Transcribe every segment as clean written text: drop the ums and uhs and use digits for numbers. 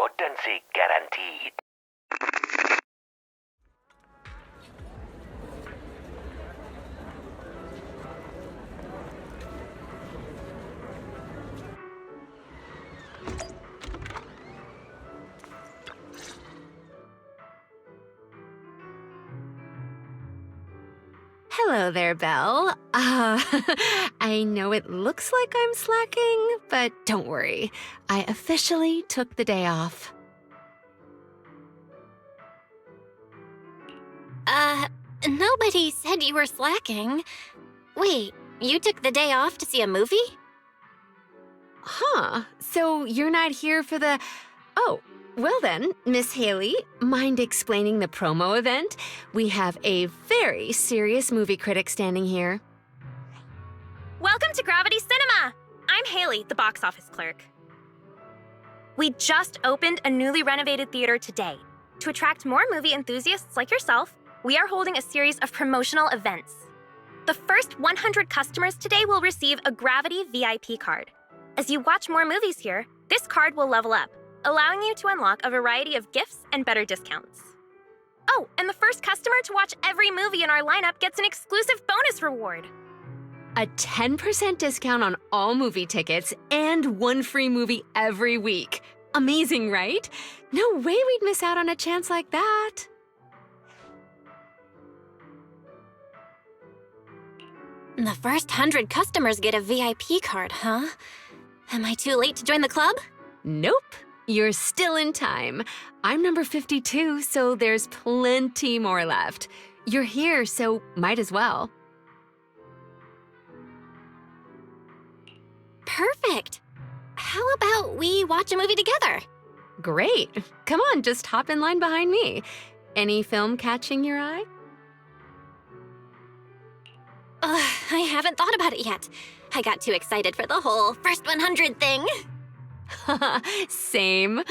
potency guaranteed. Hello there, Belle. I know it looks like I'm slacking, but don't worry. I officially took the day off. Nobody said you were slacking. Wait, you took the day off to see a movie? Huh, so you're not here for the... Oh, well then, Miss Haley, mind explaining the promo event? We have a very serious movie critic standing here. Welcome to Gravity Cinema! I'm Haley, the box office clerk. We just opened a newly renovated theater today. To attract more movie enthusiasts like yourself, we are holding a series of promotional events. The first 100 customers today will receive a Gravity VIP card. As you watch more movies here, this card will level up, allowing you to unlock a variety of gifts and better discounts. Oh, and the first customer to watch every movie in our lineup gets an exclusive bonus reward. A 10% discount on all movie tickets and one free movie every week. Amazing, right? No way we'd miss out on a chance like that. The first 100 customers get a VIP card, huh? Am I too late to join the club? Nope. You're still in time. I'm number 52, so there's plenty more left. You're here, so might as well. Perfect. How about we watch a movie together? Great. Come on, just hop in line behind me. Any film catching your eye? I haven't thought about it yet. I got too excited for the whole first 100 thing. Same.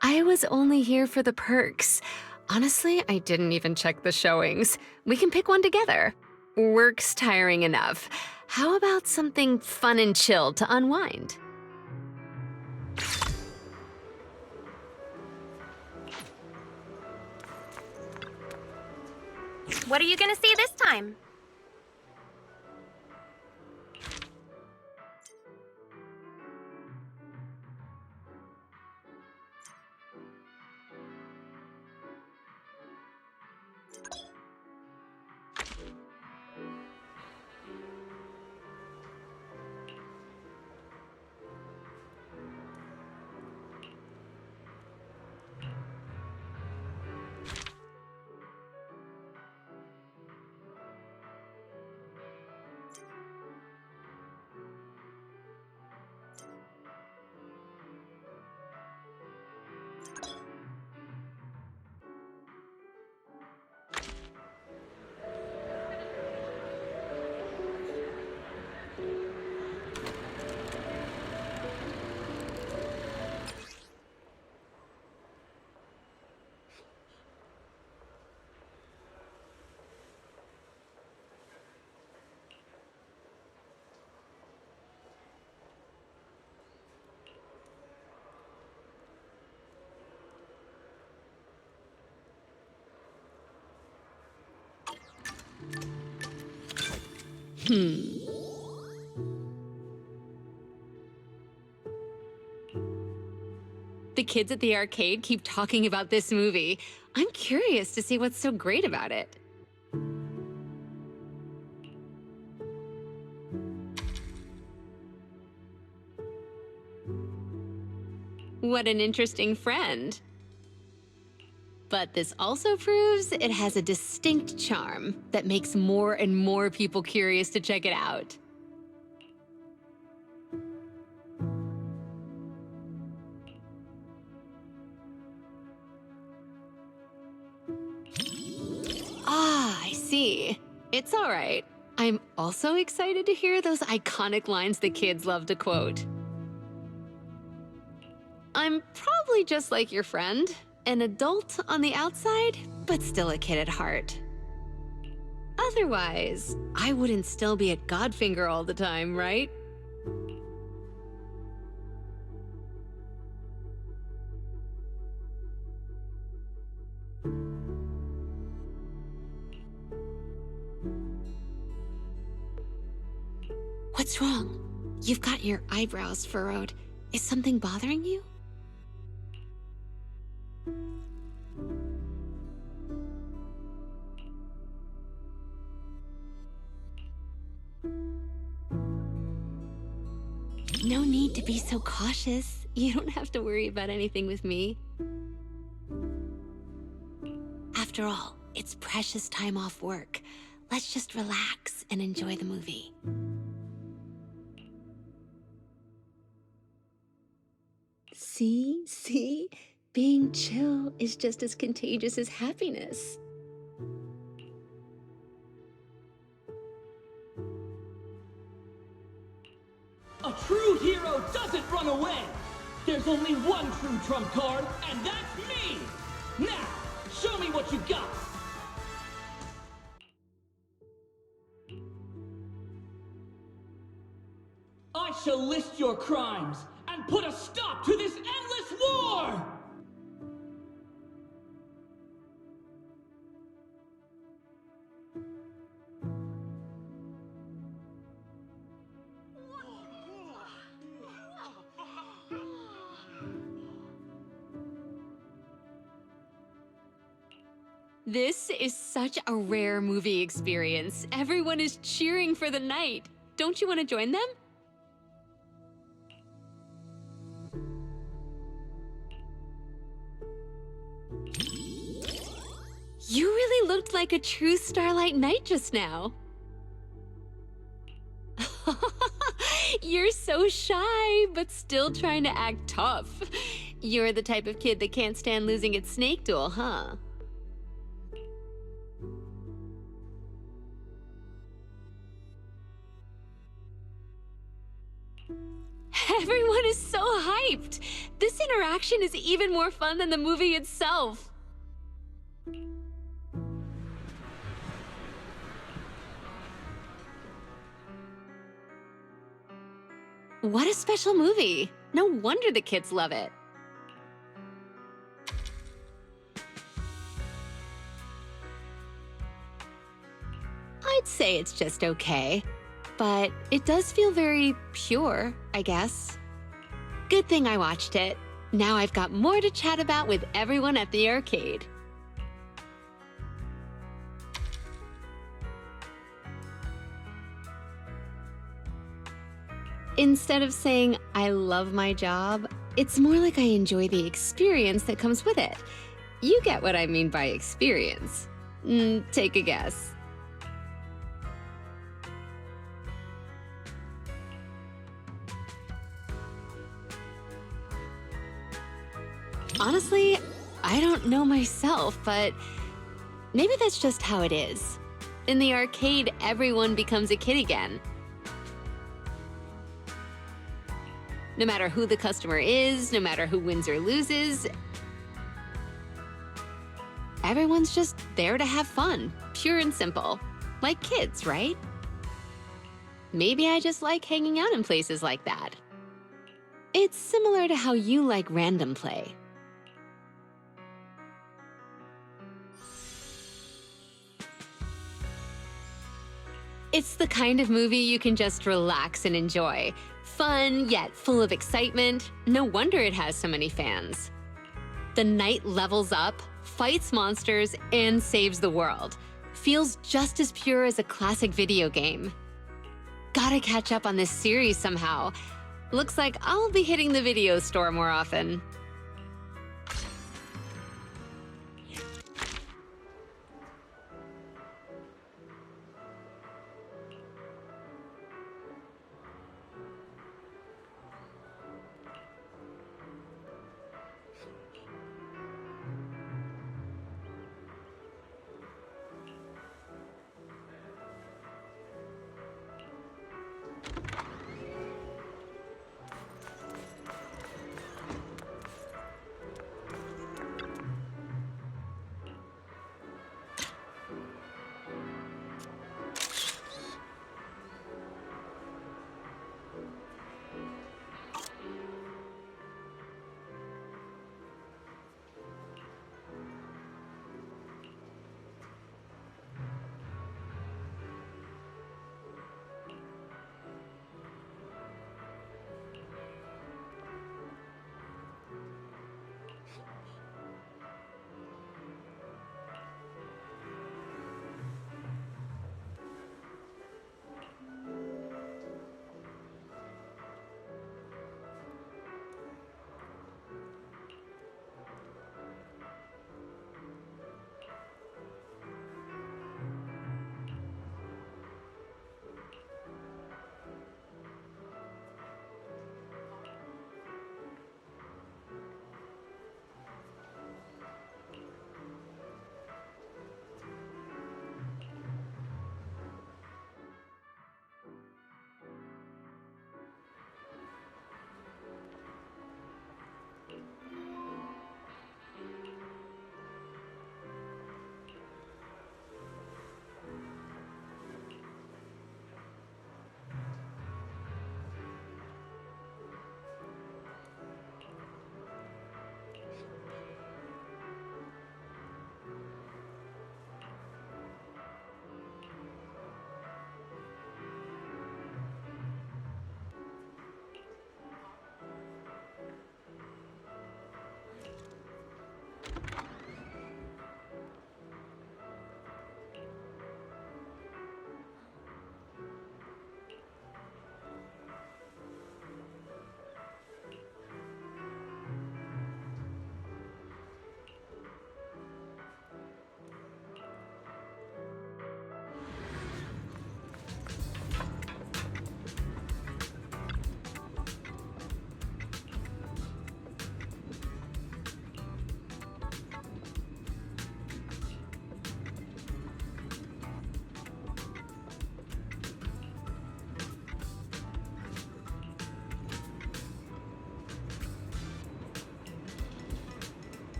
I was only here for the perks. Honestly, I didn't even check the showings. We can pick one together. Work's tiring enough. How about something fun and chill to unwind? What are you gonna see this time? The kids at the arcade keep talking about this movie. I'm curious to see what's so great about it. What an interesting friend. But this also proves it has a distinct charm that makes more and more people curious to check it out. Ah, I see. It's all right. I'm also excited to hear those iconic lines the kids love to quote. I'm probably just like your friend, an adult on the outside, but still a kid at heart. Otherwise, I wouldn't still be at Godfinger all the time, right? What's wrong? You've got your eyebrows furrowed. Is something bothering you? No need to be so cautious. You don't have to worry about anything with me. After all, it's precious time off work. Let's just relax and enjoy the movie. See? Being chill is just as contagious as happiness. A true hero doesn't run away! There's only one true trump card, and that's me! Now, show me what you got! I shall list your crimes, and put a stop to this endless war! This is such a rare movie experience. Everyone is cheering for the night. Don't you want to join them? You really looked like a true Starlight Knight just now. You're so shy, but still trying to act tough. You're the type of kid that can't stand losing its snake duel, huh? Everyone is so hyped! This interaction is even more fun than the movie itself! What a special movie! No wonder the kids love it. I'd say it's just okay. But it does feel very pure, I guess. Good thing I watched it. Now I've got more to chat about with everyone at the arcade. Instead of saying, I love my job, it's more like I enjoy the experience that comes with it. You get what I mean by experience. Take a guess. Honestly, I don't know myself, but maybe that's just how it is. In the arcade, everyone becomes a kid again. No matter who the customer is, no matter who wins or loses, everyone's just there to have fun, pure and simple. Like kids, right? Maybe I just like hanging out in places like that. It's similar to how you like random play. It's the kind of movie you can just relax and enjoy. Fun, yet full of excitement. No wonder it has so many fans. The knight levels up, fights monsters, and saves the world. Feels just as pure as a classic video game. Gotta catch up on this series somehow. Looks like I'll be hitting the video store more often.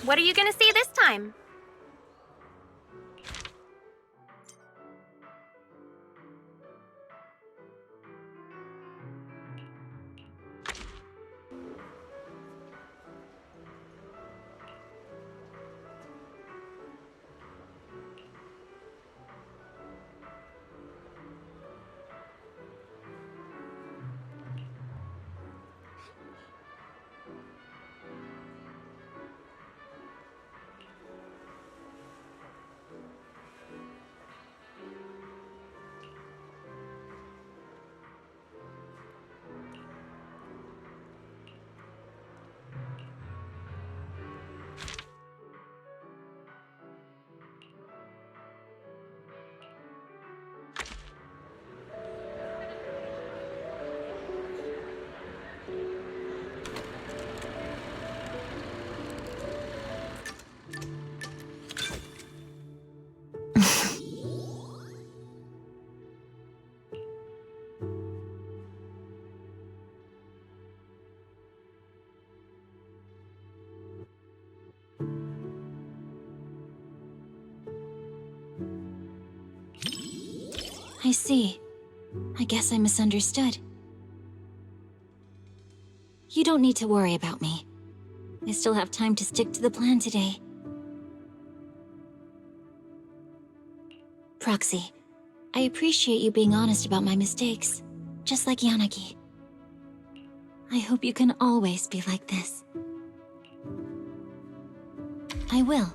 What are you gonna see this time? I see. I guess I misunderstood. You don't need to worry about me. I still have time to stick to the plan today. Proxy, I appreciate you being honest about my mistakes, just like Yanagi. I hope you can always be like this. I will.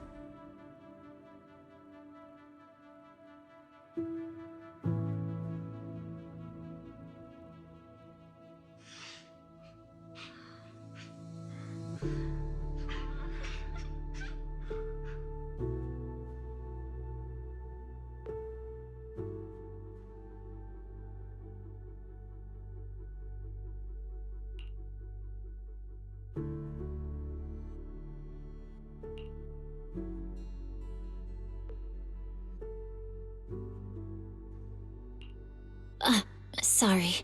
Sorry.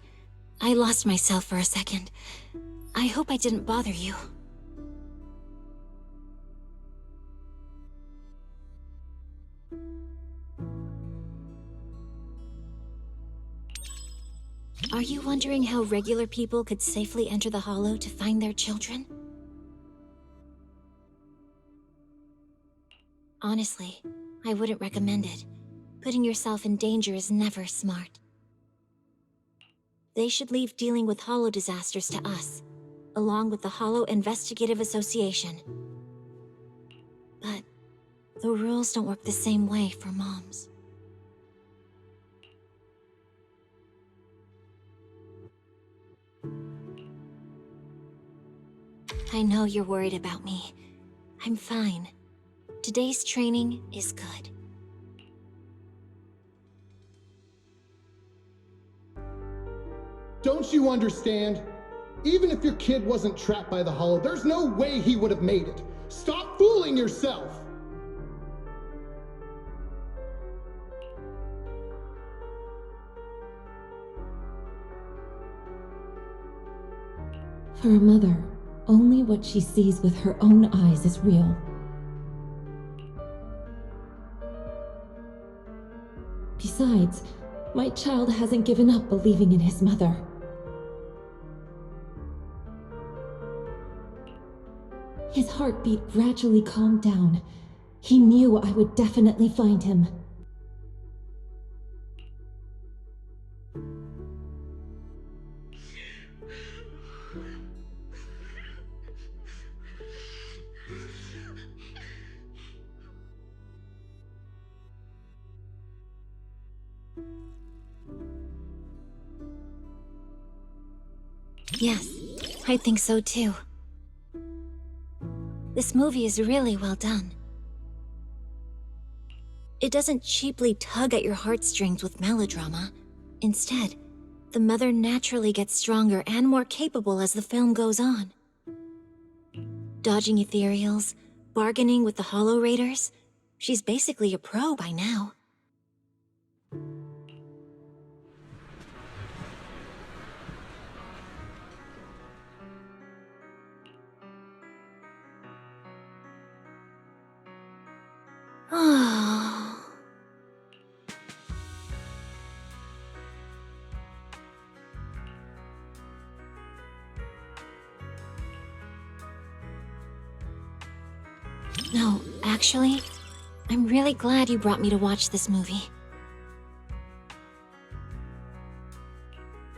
I lost myself for a second. I hope I didn't bother you. Are you wondering how regular people could safely enter the Hollow to find their children? Honestly, I wouldn't recommend it. Putting yourself in danger is never smart. They should leave dealing with Hollow disasters to us, along with the Hollow Investigative Association. But the rules don't work the same way for moms. I know you're worried about me. I'm fine. Today's training is good. Don't you understand? Even if your kid wasn't trapped by the Hollow, there's no way he would have made it. Stop fooling yourself! For a mother, only what she sees with her own eyes is real. Besides, my child hasn't given up believing in his mother. His heartbeat gradually calmed down. He knew I would definitely find him. Yes, I think so too. This movie is really well done. It doesn't cheaply tug at your heartstrings with melodrama. Instead, the mother naturally gets stronger and more capable as the film goes on. Dodging ethereals, bargaining with the Hollow Raiders, she's basically a pro by now. No, actually, I'm really glad you brought me to watch this movie.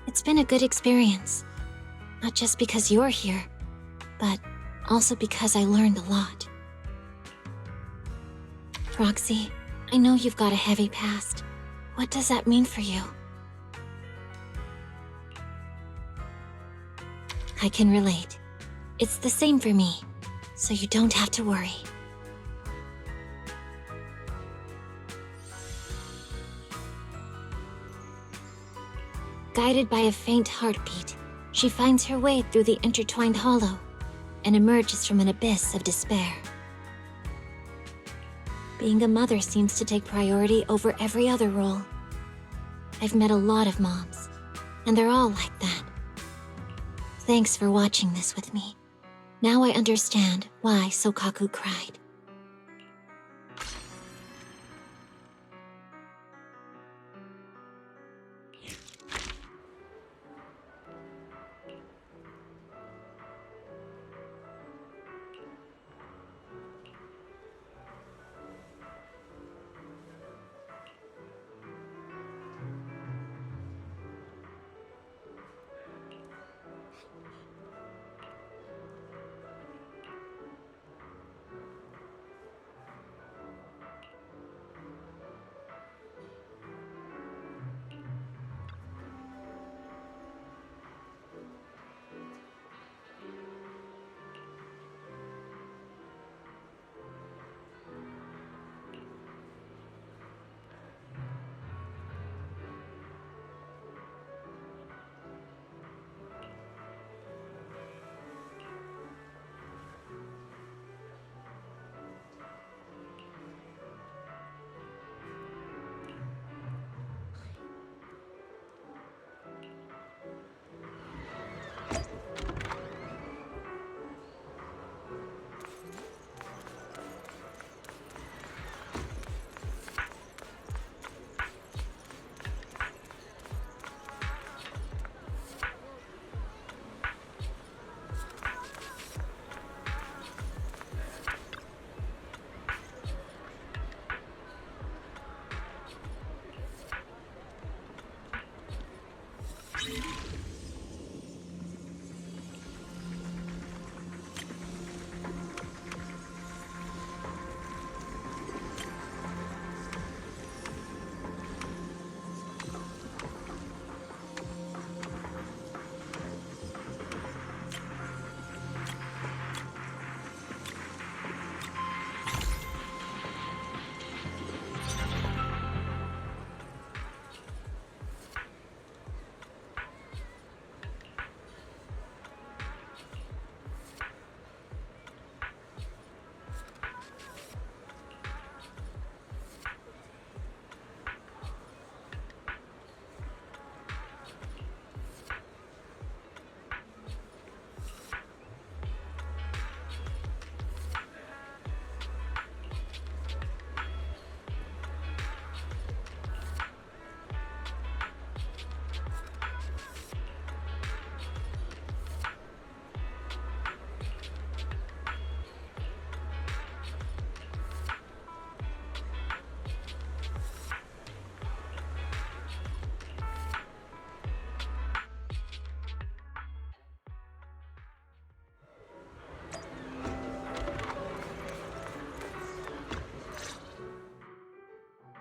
It's been a good experience. Not just because you're here, but also because I learned a lot. Roxy, I know you've got a heavy past. What does that mean for you? I can relate. It's the same for me, so you don't have to worry. Guided by a faint heartbeat, she finds her way through the intertwined hollow and emerges from an abyss of despair. Being a mother seems to take priority over every other role. I've met a lot of moms, and they're all like that. Thanks for watching this with me. Now I understand why Sokaku cried.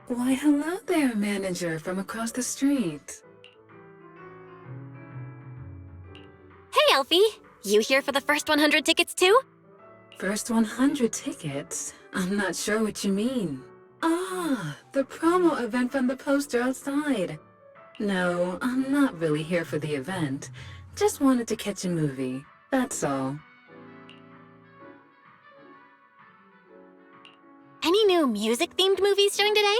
Why, hello there, manager from across the street. Hey, Elfie! You here for the first 100 tickets too? First 100 tickets? I'm not sure what you mean. Ah, the promo event from the poster outside. No, I'm not really here for the event. Just wanted to catch a movie, that's all. Any new music-themed movies showing today?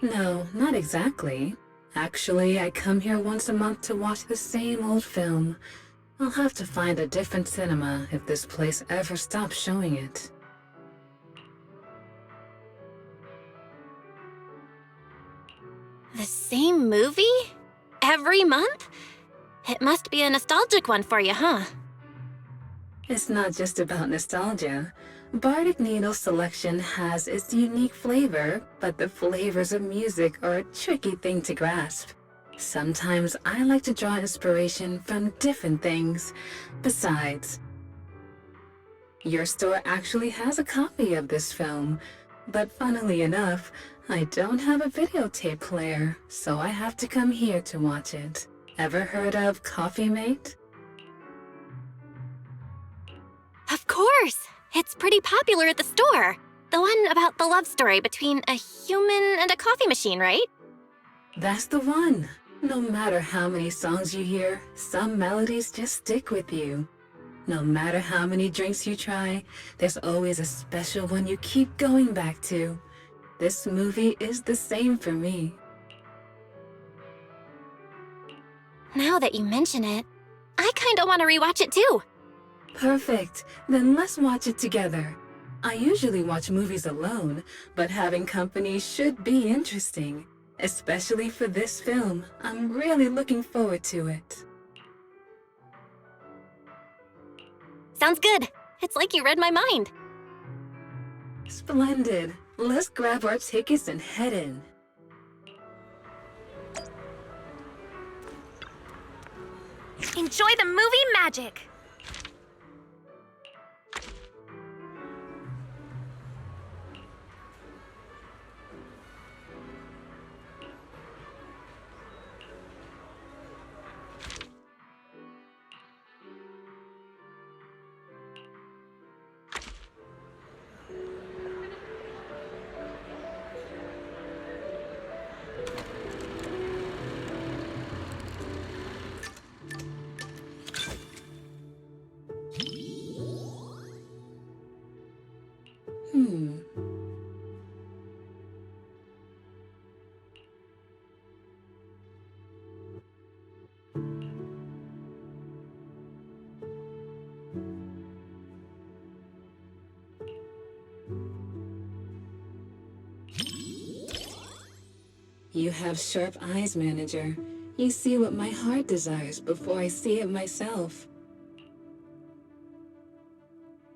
No, not exactly. Actually, I come here once a month to watch the same old film. I'll have to find a different cinema if this place ever stops showing it. The same movie? Every month? It must be a nostalgic one for you, huh? It's not just about nostalgia. Bardic Needle's selection has its unique flavor, but the flavors of music are a tricky thing to grasp. Sometimes I like to draw inspiration from different things. Besides, your store actually has a copy of this film, but funnily enough, I don't have a videotape player, so I have to come here to watch it. Ever heard of Coffee Mate? Of course! It's pretty popular at the store. The one about the love story between a human and a coffee machine, right? That's the one. No matter how many songs you hear, some melodies just stick with you. No matter how many drinks you try, there's always a special one you keep going back to. This movie is the same for me. Now that you mention it, I kinda want to rewatch it too. Perfect. Then let's watch it together. I usually watch movies alone, but having company should be interesting. Especially for this film. I'm really looking forward to it. Sounds good. It's like you read my mind. Splendid. Let's grab our tickets and head in. Enjoy the movie magic! You have sharp eyes, manager. You see what my heart desires before I see it myself.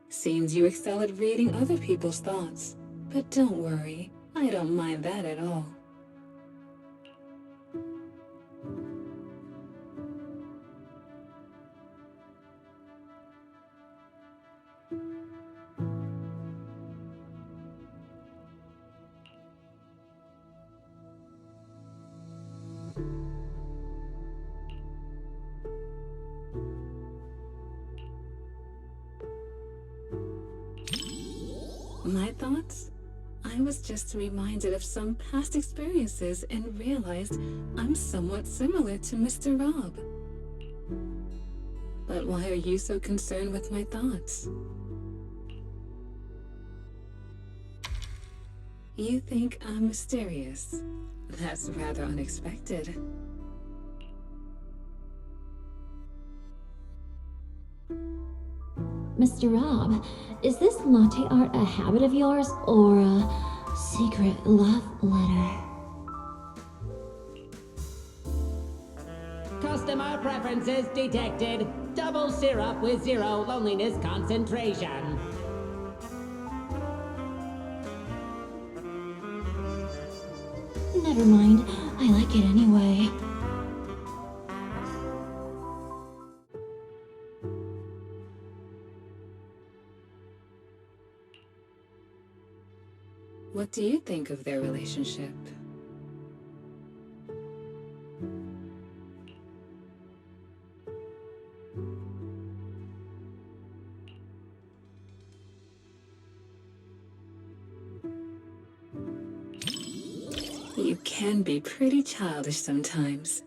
Seems you excel at reading other people's thoughts. But don't worry, I don't mind that at all. My thoughts? I was just reminded of some past experiences and realized I'm somewhat similar to Mr. Rob. But why are you so concerned with my thoughts? You think I'm mysterious? That's rather unexpected. Mr. Rob, is this latte art a habit of yours or a secret love letter? Customer preferences detected. Double syrup with 0 loneliness concentration. Never mind, I like it anyway. What do you think of their relationship? You can be pretty childish sometimes.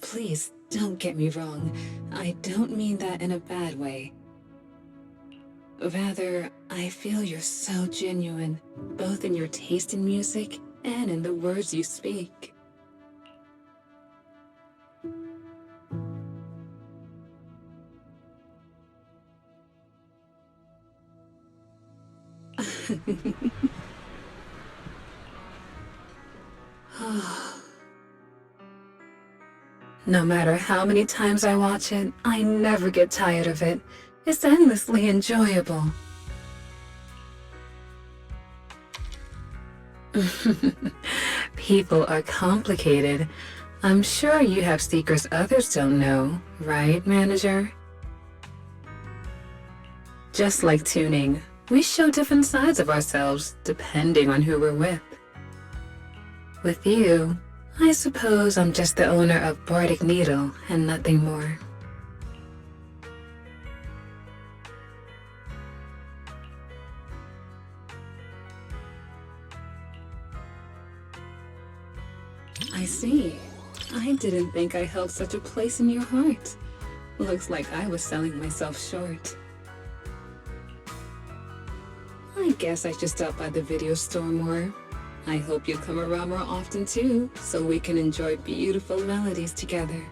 Please, don't get me wrong. I don't mean that in a bad way. Rather, I feel you're so genuine, both in your taste in music and in the words you speak. No matter how many times I watch it, I never get tired of it. It's endlessly enjoyable. People are complicated. I'm sure you have secrets others don't know, right, manager? Just like tuning, we show different sides of ourselves depending on who we're with. With you, I suppose I'm just the owner of Bardic Needle and nothing more. I see. I didn't think I held such a place in your heart. Looks like I was selling myself short. I guess I should stop by the video store more. I hope you'll come around more often too, so we can enjoy beautiful melodies together.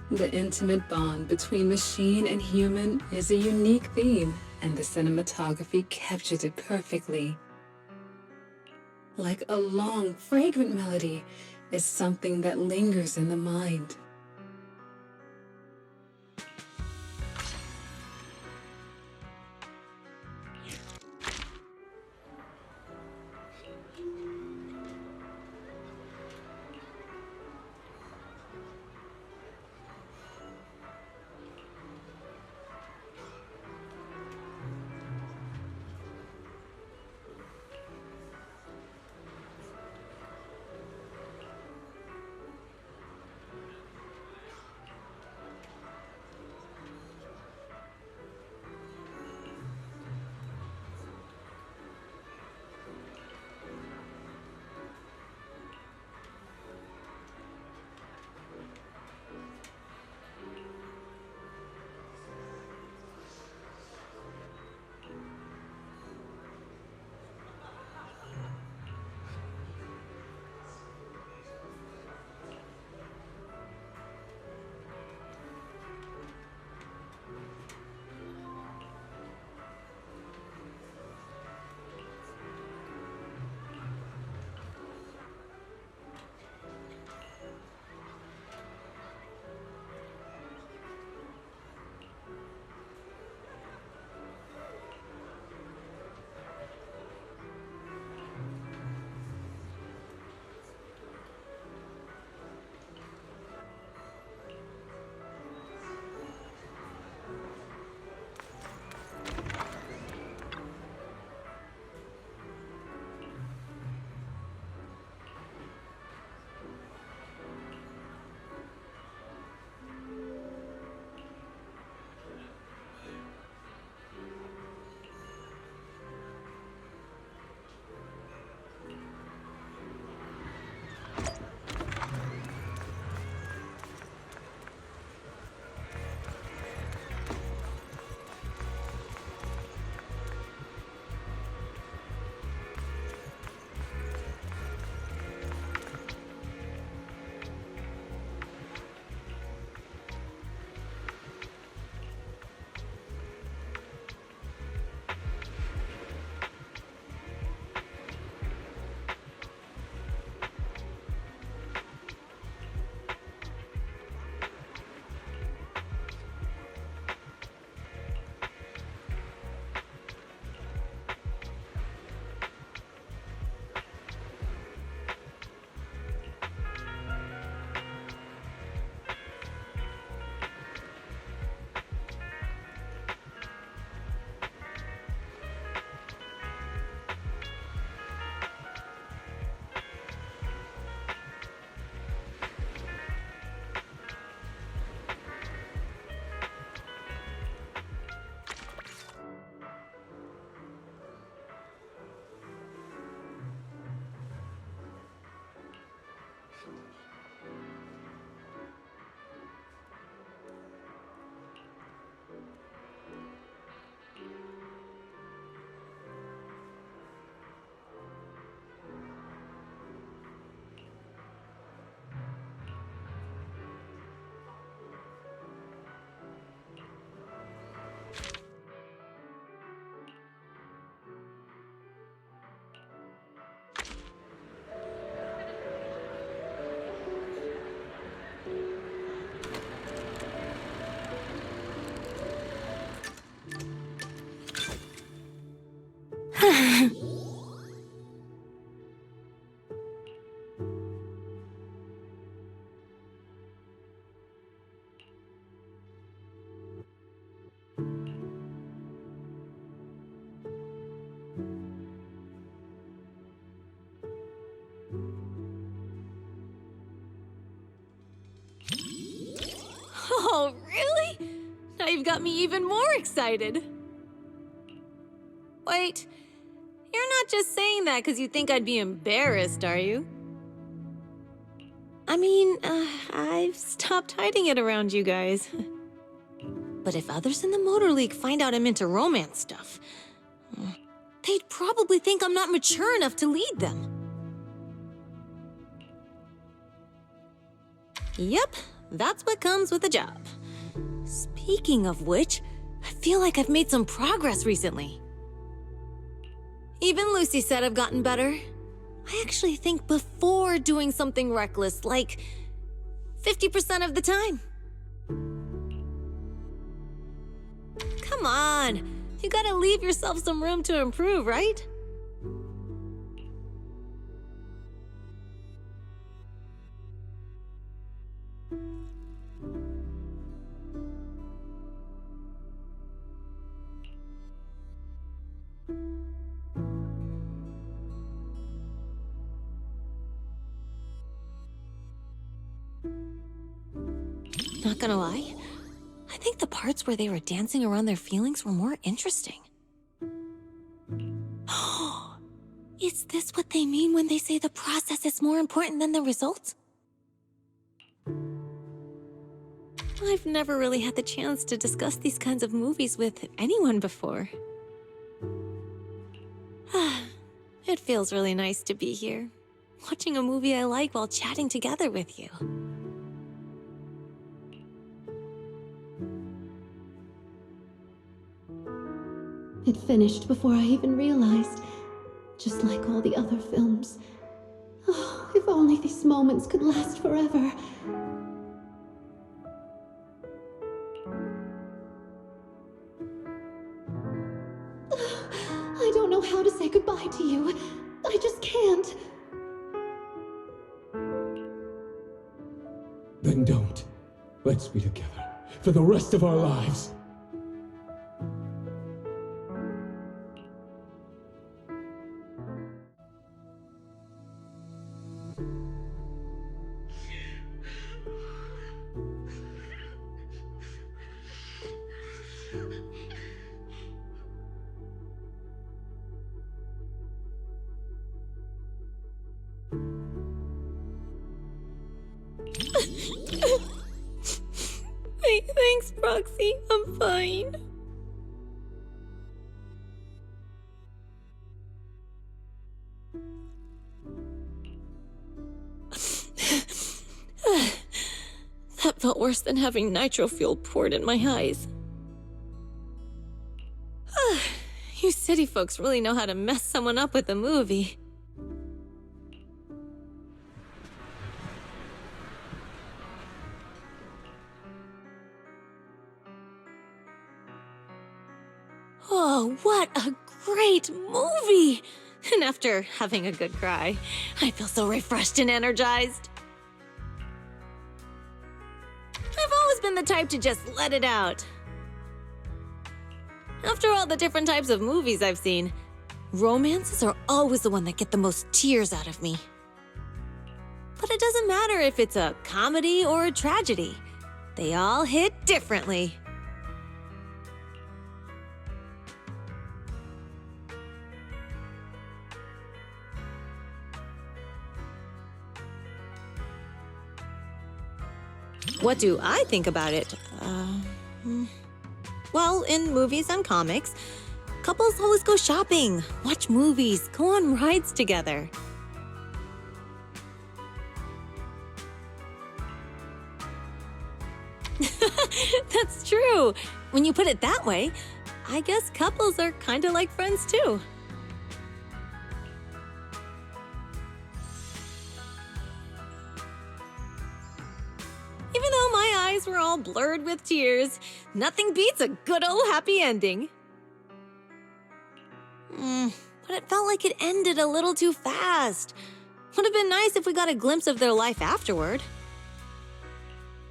The intimate bond between machine and human is a unique theme, and the cinematography captures it perfectly. Like a long, fragrant melody, it's something that lingers in the mind. you've got me even more excited. Wait, you're not just saying that because you think I'd be embarrassed, are you? I mean, I've stopped hiding it around you guys. But if others in the Motor League find out I'm into romance stuff, they'd probably think I'm not mature enough to lead them. Yep, that's what comes with a job. Speaking of which, I feel like I've made some progress recently. Even Lucy said I've gotten better. I actually think before doing something reckless, like 50% of the time. Come on, you gotta leave yourself some room to improve, right? Not gonna lie, I think the parts where they were dancing around their feelings were more interesting. Is this what they mean when they say the process is more important than the results? I've never really had the chance to discuss these kinds of movies with anyone before. It feels really nice to be here, watching a movie I like while chatting together with you. It finished before I even realized, just like all the other films. Oh, if only these moments could last forever. I don't know how to say goodbye to you. I just can't. Then don't. Let's be together for the rest of our lives. Thanks, Proxy. I'm fine. That felt worse than having nitro fuel poured in my eyes. You city folks really know how to mess someone up with a movie. Oh, what a great movie! And after having a good cry, I feel so refreshed and energized. I've always been the type to just let it out. After all the different types of movies I've seen, romances are always the one that get the most tears out of me. But it doesn't matter if it's a comedy or a tragedy. They all hit differently. What do I think about it? Well, in movies and comics, couples always go shopping, watch movies, go on rides together. That's true. When you put it that way, I guess couples are kind of like friends too. Even though my eyes were all blurred with tears, nothing beats a good old happy ending. But it felt like it ended a little too fast. Would have been nice if we got a glimpse of their life afterward.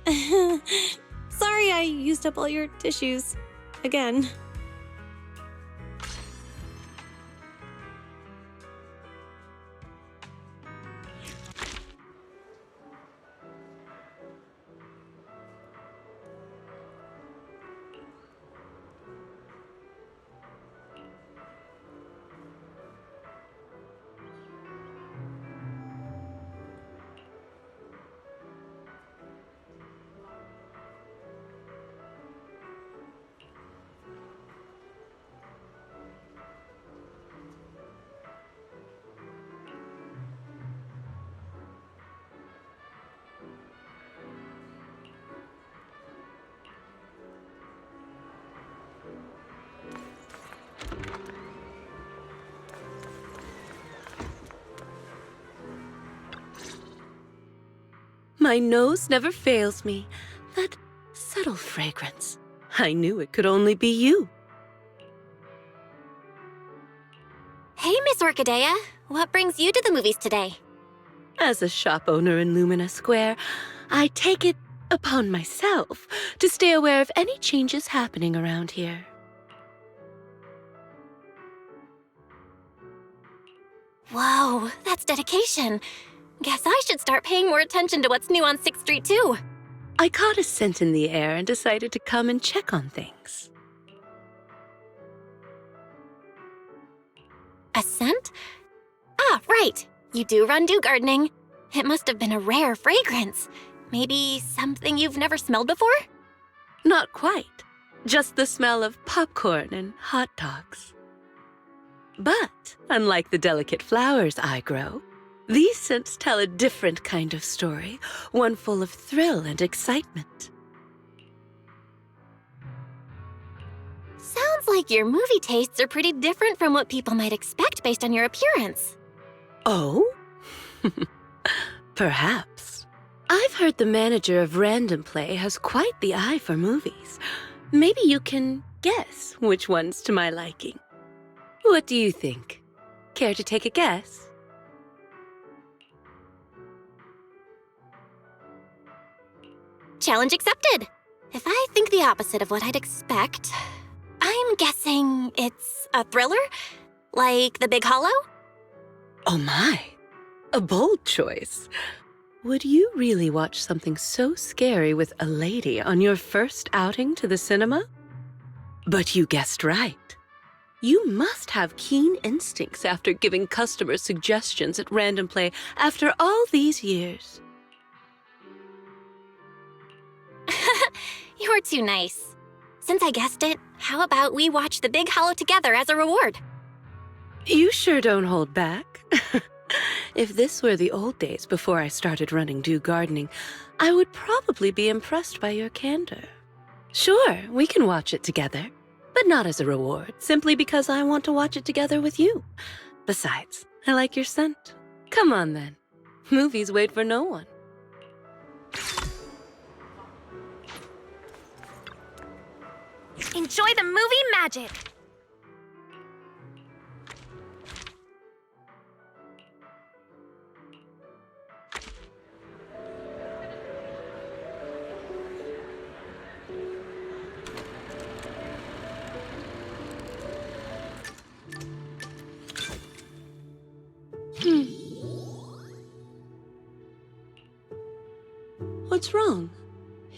Sorry I used up all your tissues. Again. My nose never fails me. That subtle fragrance. I knew it could only be you. Hey, Miss Orchidea. What brings you to the movies today? As a shop owner in Lumina Square, I take it upon myself to stay aware of any changes happening around here. Whoa, that's dedication. Guess I should start paying more attention to what's new on 6th Street, too. I caught a scent in the air and decided to come and check on things. A scent? Ah, right. You do run dew gardening. It must have been a rare fragrance. Maybe something you've never smelled before? Not quite. Just the smell of popcorn and hot dogs. But, unlike the delicate flowers I grow, these scents tell a different kind of story, one full of thrill and excitement. Sounds like your movie tastes are pretty different from what people might expect based on your appearance. Oh? Perhaps. I've heard the manager of Random Play has quite the eye for movies. Maybe you can guess which one's to my liking. What do you think? Care to take a guess? Challenge accepted. If I think the opposite of what I'd expect, I'm guessing it's a thriller? Like The Big Hollow? Oh my, a bold choice. Would you really watch something so scary with a lady on your first outing to the cinema? But you guessed right. You must have keen instincts after giving customers suggestions at Random Play after all these years. You're too nice. Since I guessed it, how about we watch The Big Hollow together as a reward? You sure don't hold back. If this were the old days before I started running dew gardening, I would probably be impressed by your candor. Sure, we can watch it together, but not as a reward, simply because I want to watch it together with you. Besides, I like your scent. Come on then. Movies wait for no one. Enjoy the movie magic! What's wrong?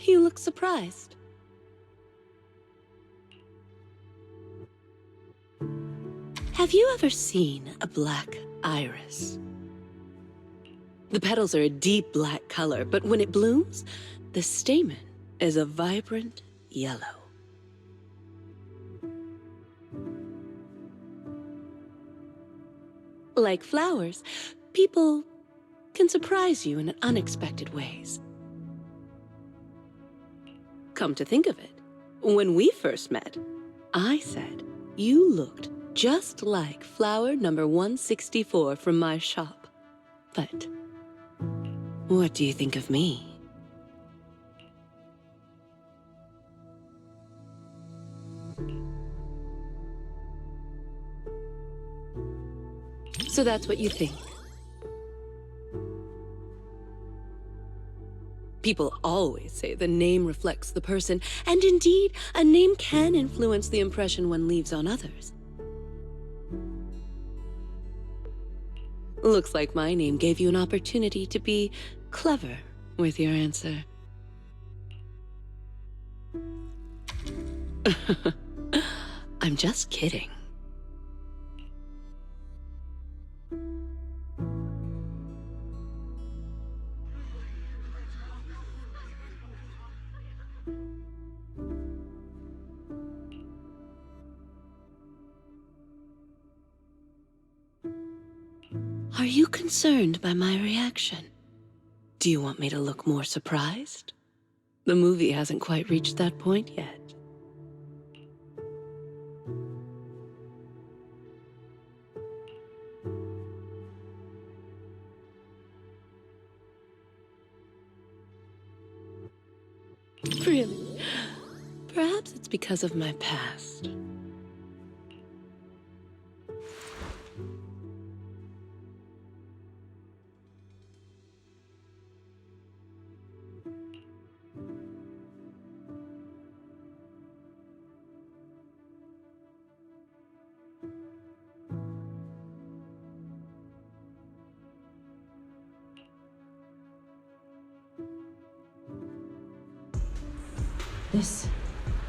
You look surprised. Have you ever seen a black iris? The petals are a deep black color, but when it blooms, the stamen is a vibrant yellow. Like flowers, people can surprise you in unexpected ways. Come to think of it, when we first met, I said you looked just like flower number 164 from my shop. But what do you think of me? So that's what you think. People always say the name reflects the person, and indeed, a name can influence the impression one leaves on others. Looks like my name gave you an opportunity to be clever with your answer. I'm just kidding. Are you concerned by my reaction? Do you want me to look more surprised? The movie hasn't quite reached that point yet. Really? Perhaps it's because of my past. This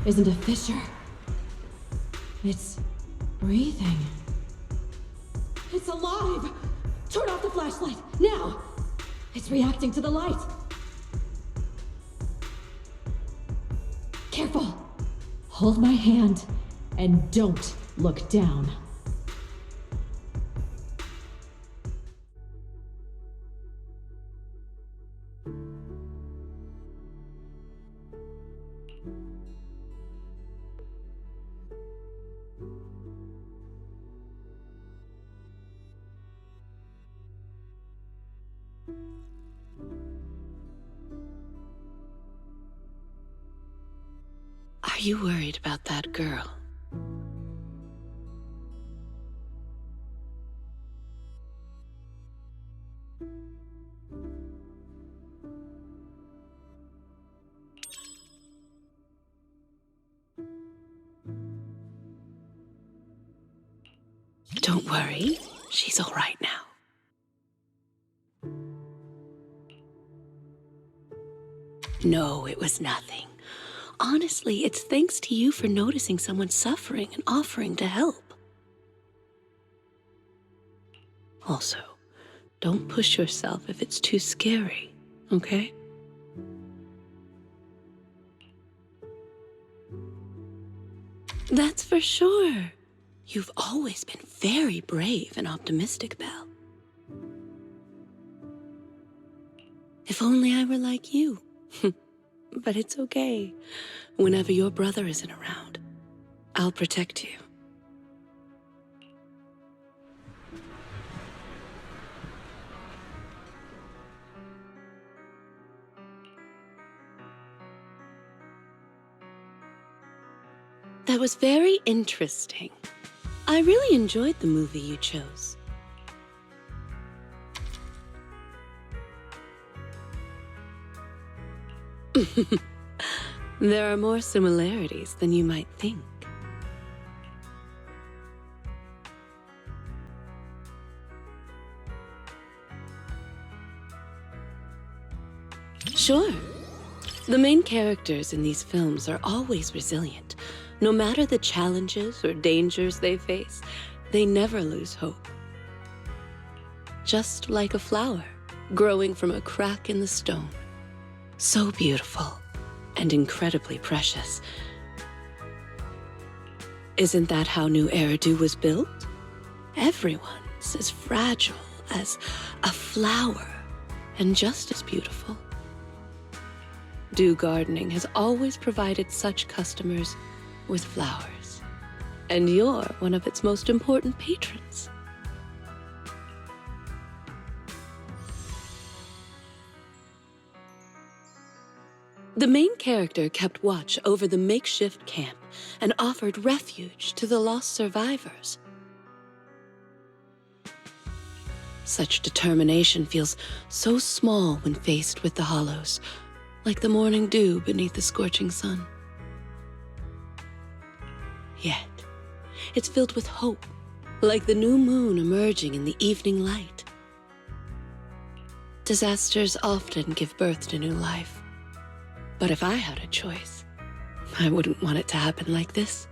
isn't a fissure. It's breathing. It's alive! Turn off the flashlight, now! It's reacting to the light. Careful! Hold my hand and don't look down. Are you worried about that girl? Don't worry, she's all right now. No, it was nothing. Honestly, it's thanks to you for noticing someone suffering and offering to help. Also, don't push yourself if it's too scary, okay? That's for sure. You've always been very brave and optimistic, Belle. If only I were like you. But it's okay. Whenever your brother isn't around, I'll protect you. That was very interesting. I really enjoyed the movie you chose. There are more similarities than you might think. Sure. The main characters in these films are always resilient. No matter the challenges or dangers they face, they never lose hope. Just like a flower growing from a crack in the stone. So beautiful and incredibly precious. Isn't that how New Eridu was built? Everyone's as fragile as a flower and just as beautiful. Do Gardening has always provided such customers with flowers, and you're one of its most important patrons. The main character kept watch over the makeshift camp and offered refuge to the lost survivors. Such determination feels so small when faced with the hollows, like the morning dew beneath the scorching sun. Yet, it's filled with hope, like the new moon emerging in the evening light. Disasters often give birth to new life. But if I had a choice, I wouldn't want it to happen like this.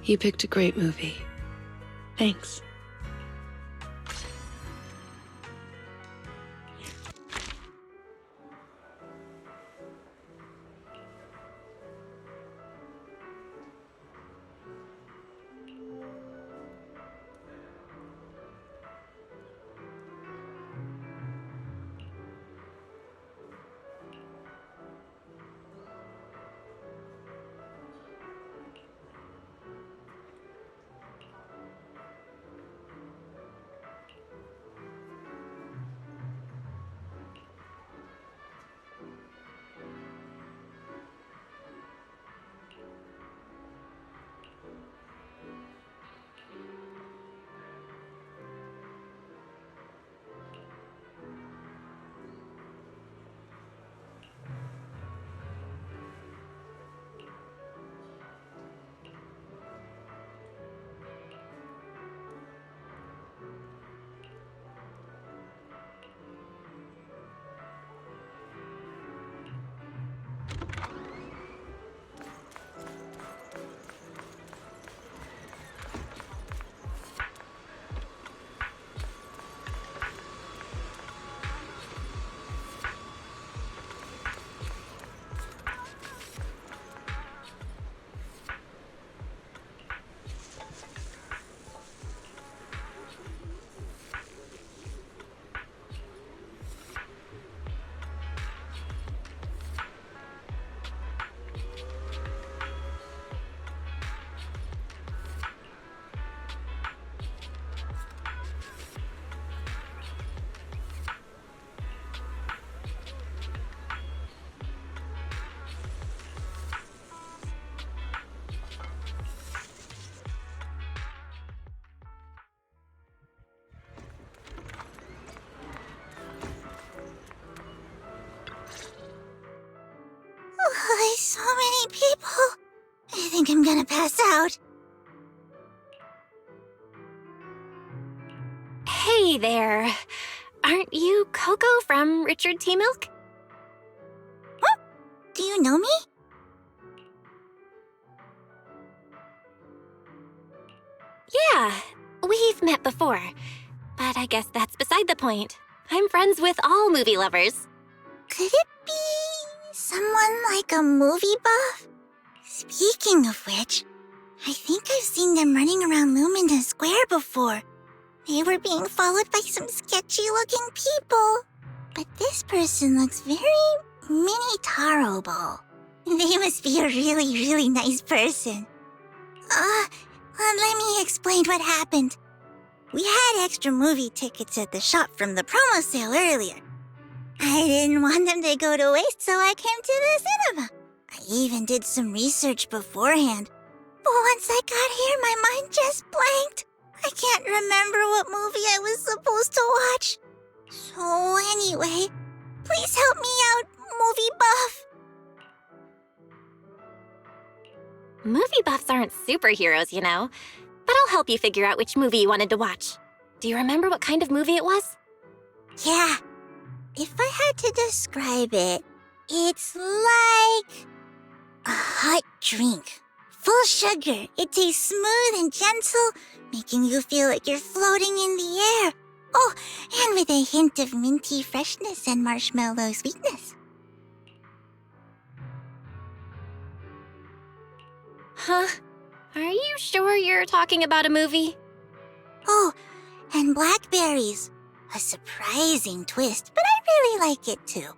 You picked a great movie. Thanks. people. I think I'm gonna pass out. Hey there. Aren't you Coco from Richard T. Milk? Huh? Do you know me? Yeah, we've met before. But I guess that's beside the point. I'm friends with all movie lovers. Could it be someone like a movie buff? Speaking of which, I think I've seen them running around Lumina Square before. They were being followed by some sketchy-looking people. But this person looks very mini-Taro-ball. They must be a really, really nice person. Let me explain what happened. We had extra movie tickets at the shop from the promo sale earlier. I didn't want them to go to waste, so I came to the cinema. I even did some research beforehand. But once I got here, my mind just blanked. I can't remember what movie I was supposed to watch. So anyway, please help me out, movie buff. Movie buffs aren't superheroes, you know. But I'll help you figure out which movie you wanted to watch. Do you remember what kind of movie it was? Yeah. If I had to describe it, it's like a hot drink. Full sugar. It tastes smooth and gentle, making you feel like you're floating in the air. Oh, and with a hint of minty freshness and marshmallow sweetness. Huh? Are you sure you're talking about a movie? Oh, and blackberries. A surprising twist, but I really like it too.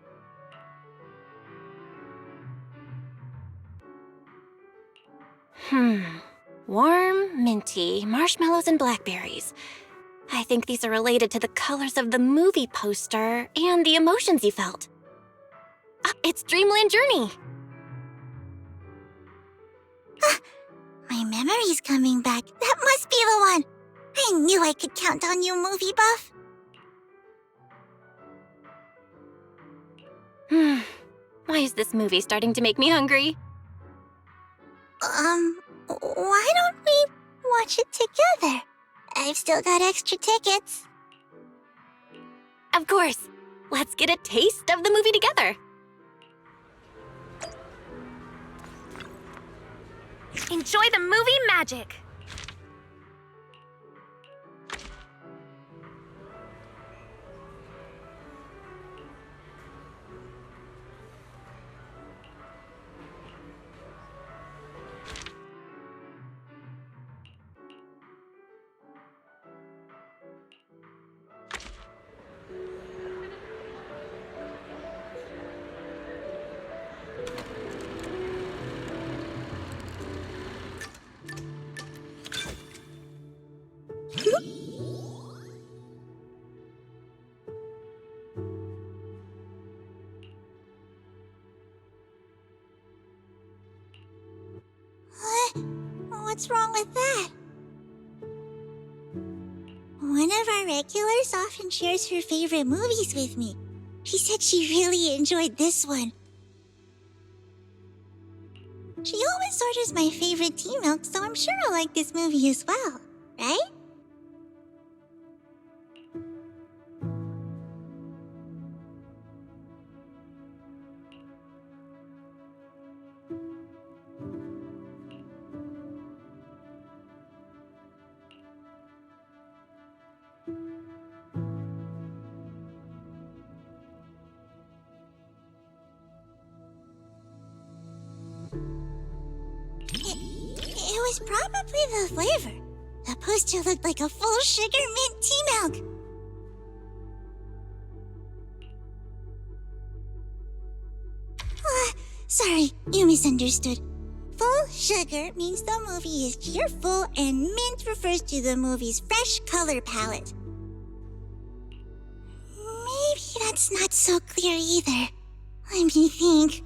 Warm, minty, marshmallows, and blackberries. I think these are related to the colors of the movie poster and the emotions you felt. It's Dreamland Journey. My memory's coming back. That must be the one. I knew I could count on you, movie buff. Why is this movie starting to make me hungry? Why don't we watch it together? I've still got extra tickets. Of course. Let's get a taste of the movie together. Enjoy the movie magic. What's wrong with that? One of our regulars often shares her favorite movies with me. She said she really enjoyed this one. She always orders my favorite tea milk, so I'm sure I'll like this movie as well, right? It was probably the flavor. The poster looked like a full sugar mint tea milk. Sorry, you misunderstood. Full sugar means the movie is cheerful, and mint refers to the movie's fresh color palette. Maybe that's not so clear either. Let me think.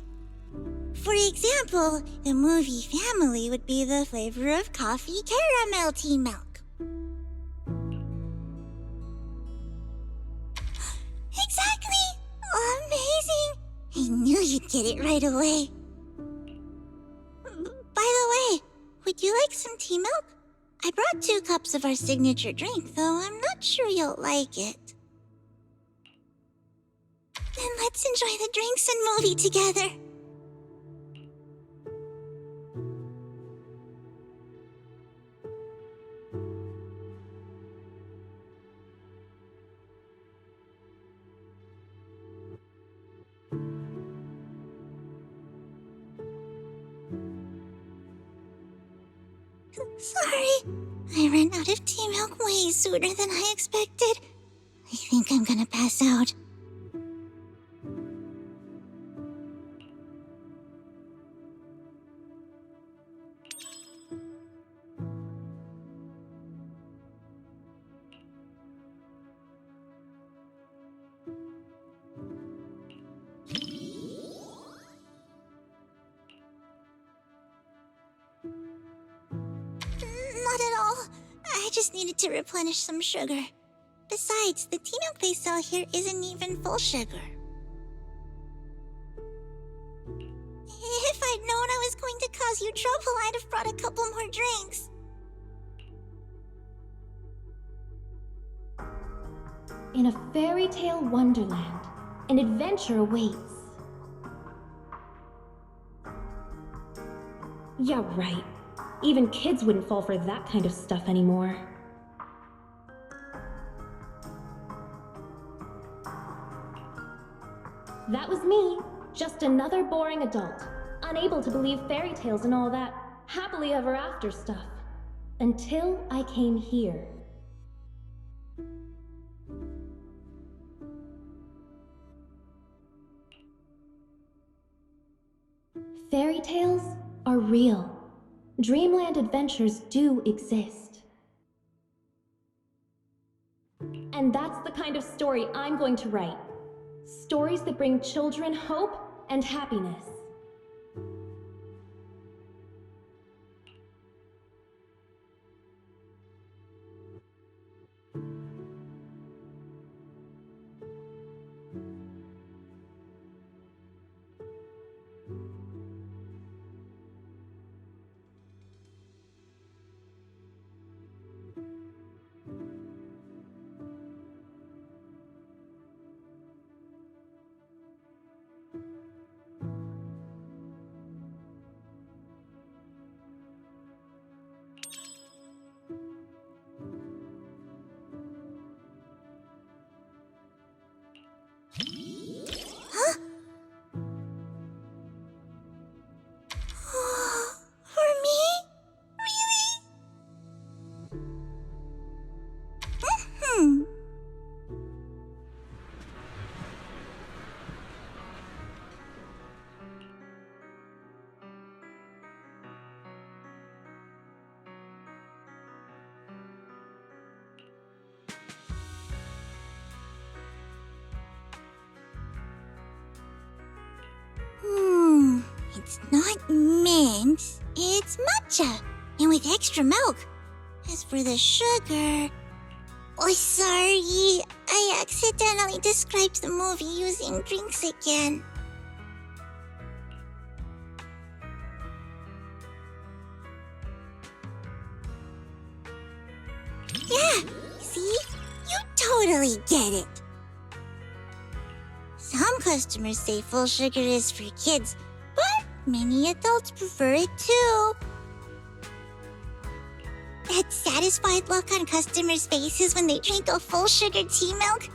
For example, the movie Family would be the flavor of coffee caramel tea milk. Exactly! Amazing! I knew you'd get it right away. like some tea milk? I brought 2 cups of our signature drink, though I'm not sure you'll like it. Then let's enjoy the drinks and movie together. Sorry, I ran out of tea milk way sooner than I expected. I think I'm gonna pass out. Not at all. I just needed to replenish some sugar. Besides, the tea milk they sell here isn't even full sugar. If I'd known I was going to cause you trouble, I'd have brought a couple more drinks. In a fairy tale wonderland, an adventure awaits. Yeah, right. Even kids wouldn't fall for that kind of stuff anymore. That was me, just another boring adult, unable to believe fairy tales and all that happily ever after stuff. Until I came here. Fairy tales are real. Dreamland adventures do exist. And that's the kind of story I'm going to write. Stories that bring children hope and happiness. It's not mint, it's matcha, and with extra milk. As for the sugar... Oh, sorry, I accidentally described the movie using drinks again. Yeah, see? You totally get it. Some customers say full sugar is for kids, but many adults prefer it too. That satisfied look on customers' faces when they drink a full sugar tea milk.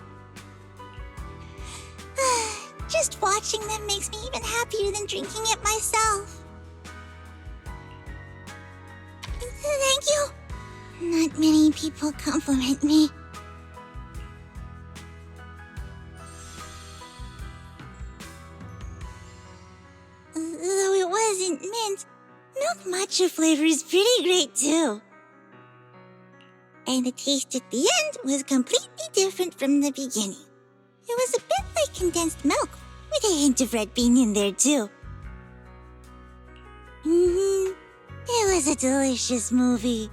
Just watching them makes me even happier than drinking it myself. Thank you. Not many people compliment me. Though it wasn't mint, milk matcha flavor is pretty great too. And the taste at the end was completely different from the beginning. It was a bit like condensed milk, with a hint of red bean in there too. It was a delicious movie.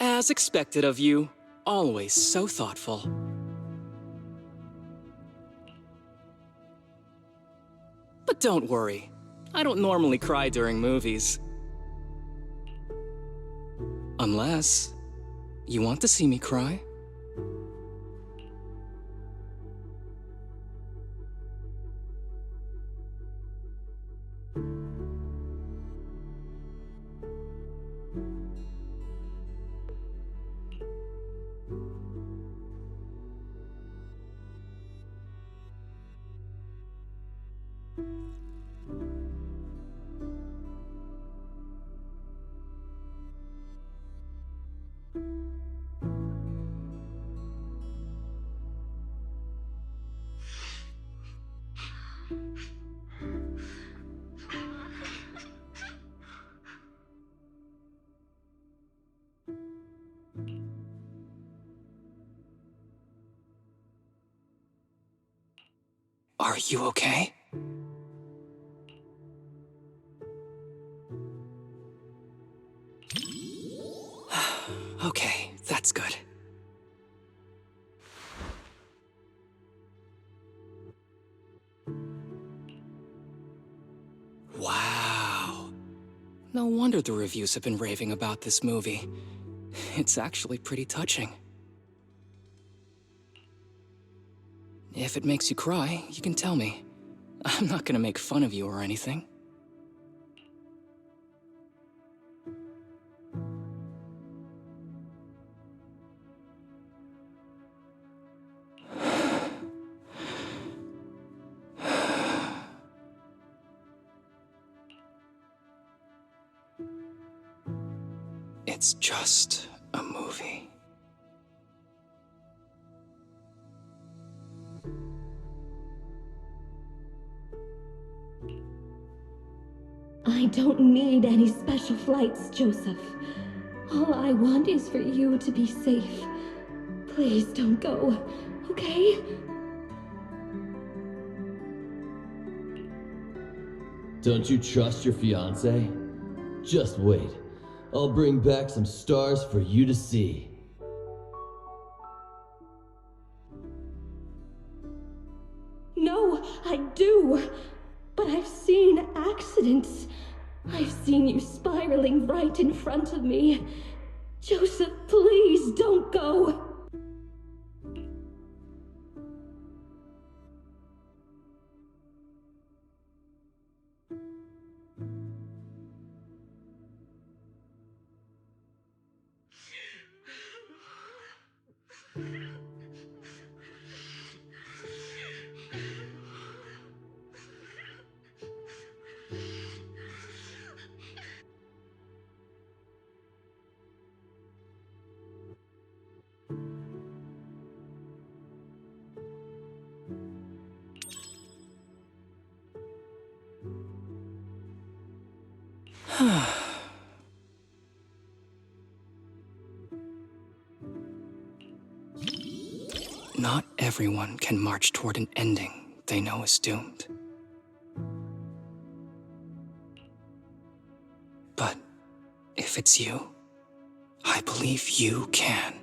As expected of you, always so thoughtful. But don't worry, I don't normally cry during movies. Unless you want to see me cry? Are you okay? Okay, that's good. Wow. No wonder the reviews have been raving about this movie. It's actually pretty touching. If it makes you cry, you can tell me. I'm not gonna make fun of you or anything. It's just a movie. I don't need any special flights, Joseph. All I want is for you to be safe. Please don't go, okay? Don't you trust your fiancé? Just wait. I'll bring back some stars for you to see. No, I do. But I've seen accidents. I've seen you spiraling right in front of me. Joseph, please don't go. Not everyone can march toward an ending they know is doomed. But if it's you, I believe you can.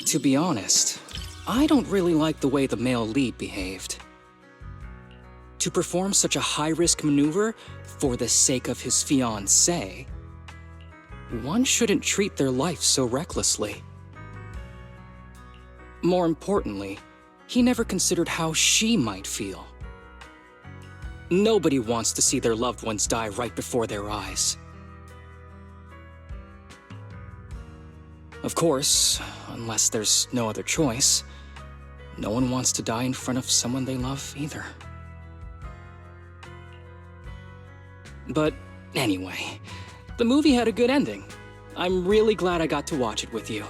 To be honest, I don't really like the way the male lead behaved. To perform such a high-risk maneuver for the sake of his fiancée, one shouldn't treat their life so recklessly. More importantly, he never considered how she might feel. Nobody wants to see their loved ones die right before their eyes. Of course, unless there's no other choice, no one wants to die in front of someone they love either. But anyway, the movie had a good ending. I'm really glad I got to watch it with you.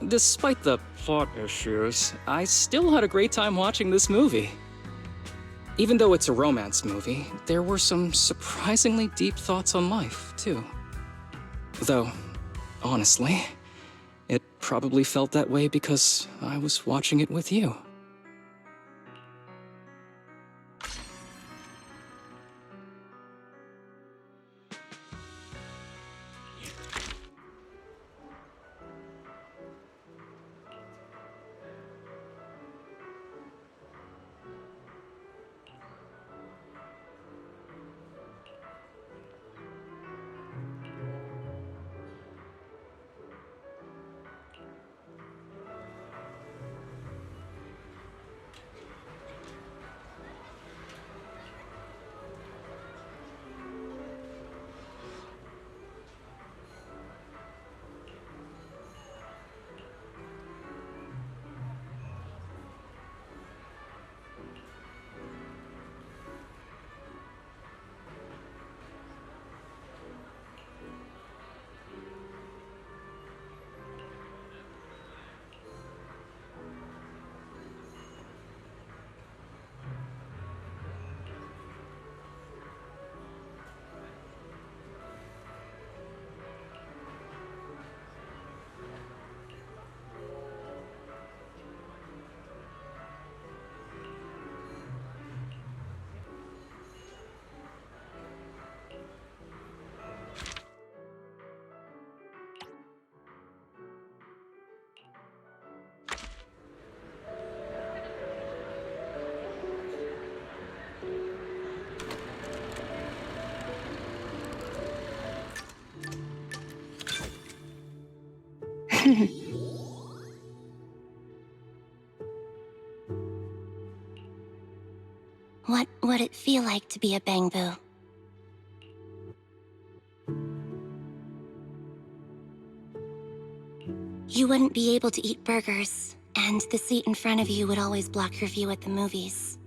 Despite the plot issues, I still had a great time watching this movie. Even though it's a romance movie, there were some surprisingly deep thoughts on life, too. Though, honestly, it probably felt that way because I was watching it with you. What would it feel like to be a Bangbu? You wouldn't be able to eat burgers, and the seat in front of you would always block your view at the movies.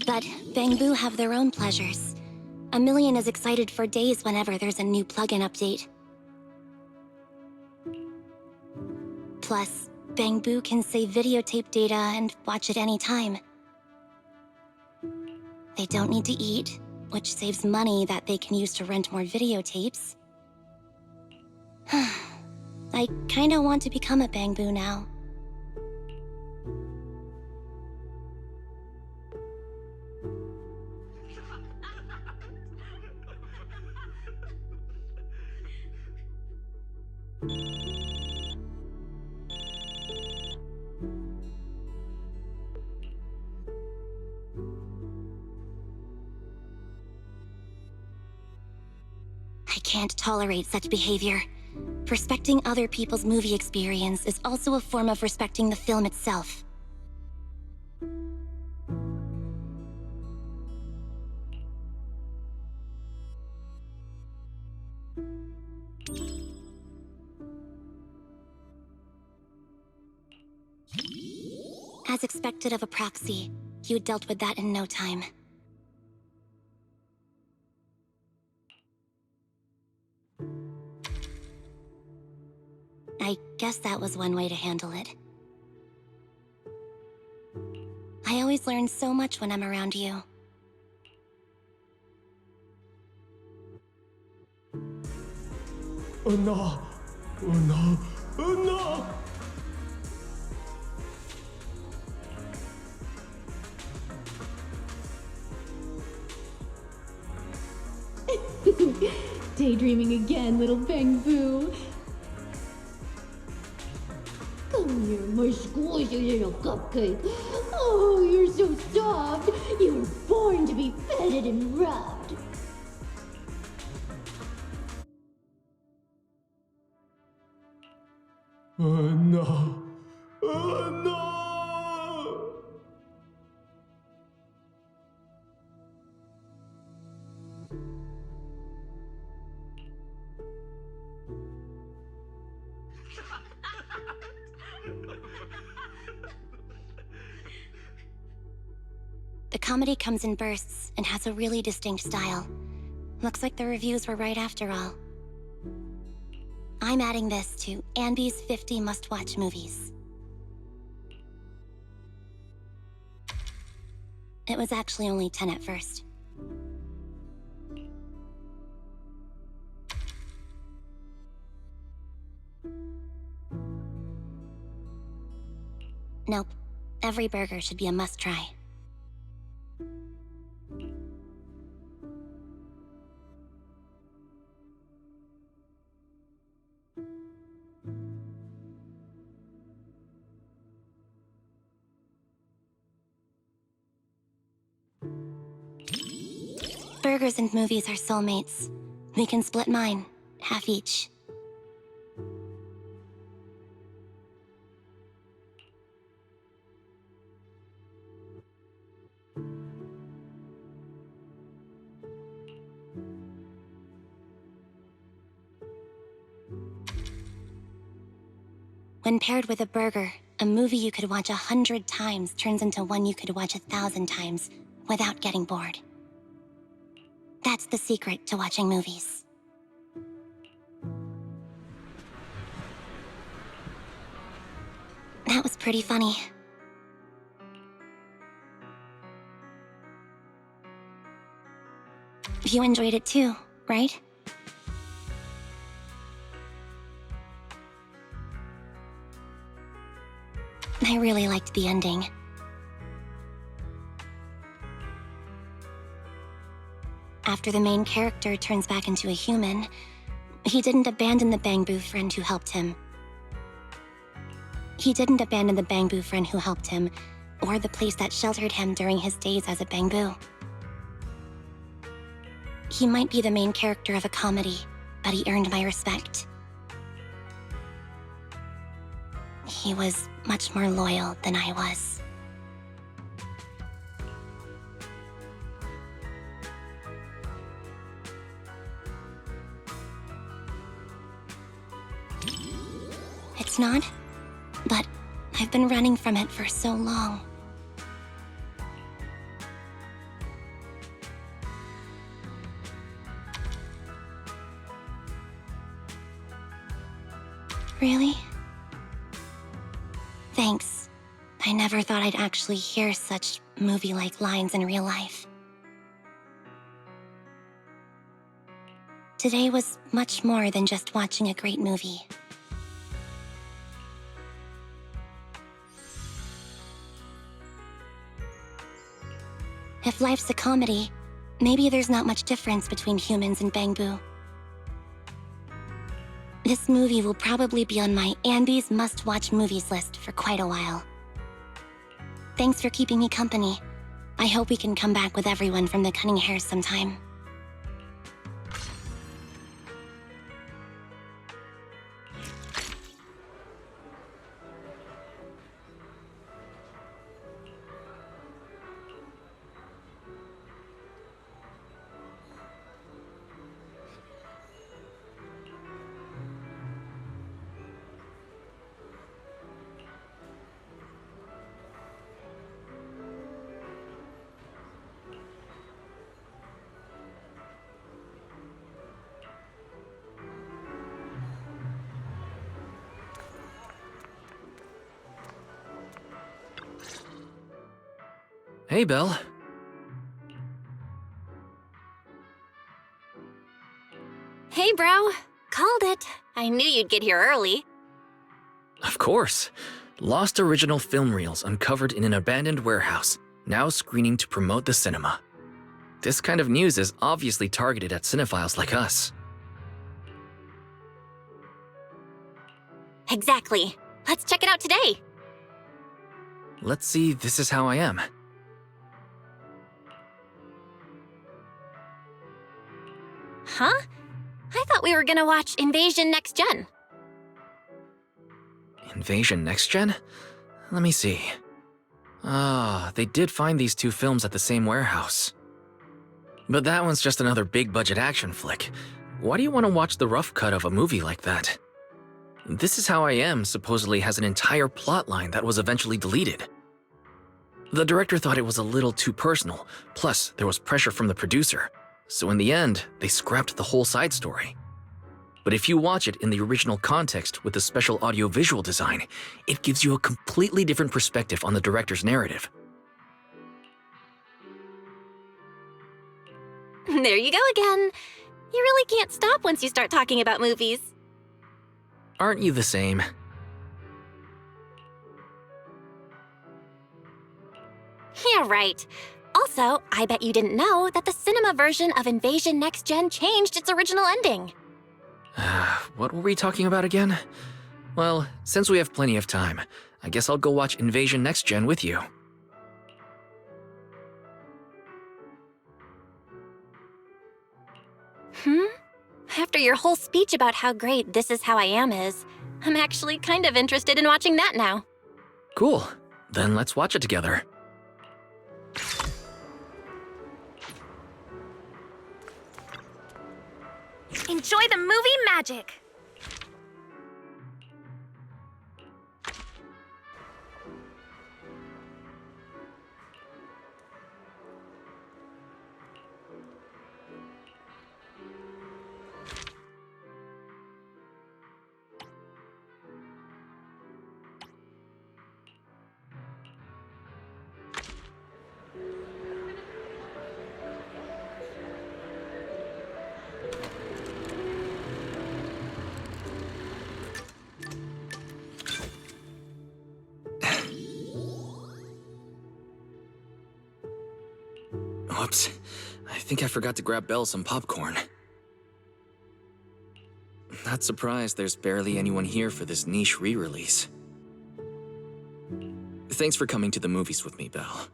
But Bangbu have their own pleasures. A Million is excited for days whenever there's a new plugin update. Plus, Bangbu can save videotape data and watch it anytime. They don't need to eat, which saves money that they can use to rent more videotapes. I kinda want to become a Bangbu now. I can't tolerate such behavior. Respecting other people's movie experience is also a form of respecting the film itself. As expected of a proxy, you dealt with that in no time. I guess that was one way to handle it. I always learn so much when I'm around you. Oh no! Oh no! Oh no! Daydreaming again, little Bangbu. Come here, more squishy little cupcake. Oh, you're so soft. You were born to be petted and rubbed. No. No! The comedy comes in bursts and has a really distinct style. Looks like the reviews were right after all. I'm adding this to Anby's 50 must-watch movies. It was actually only 10 at first. Nope. Every burger should be a must-try. Burgers and movies are soulmates. We can split mine, half each. When paired with a burger, a movie you could watch 100 times turns into one you could watch 1,000 times without getting bored. That's the secret to watching movies. That was pretty funny. You enjoyed it too, right? I really liked the ending. After the main character turns back into a human, he didn't abandon the Bangbu friend who helped him. He didn't abandon the Bangbu friend who helped him, or the place that sheltered him during his days as a Bangbu. He might be the main character of a comedy, but he earned my respect. He was much more loyal than I was. It's not, but I've been running from it for so long. Really? Thanks. I never thought I'd actually hear such movie-like lines in real life. Today was much more than just watching a great movie. If life's a comedy, maybe there's not much difference between humans and Bangbu. This movie will probably be on my Anby's must-watch movies list for quite a while. Thanks for keeping me company. I hope we can come back with everyone from the Cunning Hares sometime. Hey, Belle. Hey, bro. Called it. I knew you'd get here early. Of course. Lost original film reels uncovered in an abandoned warehouse, now screening to promote the cinema. This kind of news is obviously targeted at cinephiles like us. Exactly. Let's check it out today. let's see This Is How I Am. Huh? I thought we were gonna watch Invasion Next Gen. Invasion Next Gen? Let me see. Ah, they did find these two films at the same warehouse. But that one's just another big-budget action flick. Why do you want to watch the rough cut of a movie like that? This Is How I Am supposedly has an entire plotline that was eventually deleted. The director thought it was a little too personal, plus there was pressure from the producer. So in the end, they scrapped the whole side story. But if you watch it in the original context with the special audio-visual design, it gives you a completely different perspective on the director's narrative. There you go again. You really can't stop once you start talking about movies. Aren't you the same? Yeah, right. Also, I bet you didn't know that the cinema version of Invasion Next Gen changed its original ending. What were we talking about again? Well, since we have plenty of time, I guess I'll go watch Invasion Next Gen with you. After your whole speech about how great This Is How I Am is, I'm actually kind of interested in watching that now. Cool. Then let's watch it together. Enjoy the movie magic! Whoops. I think I forgot to grab Belle some popcorn. Not surprised there's barely anyone here for this niche re-release. Thanks for coming to the movies with me, Belle.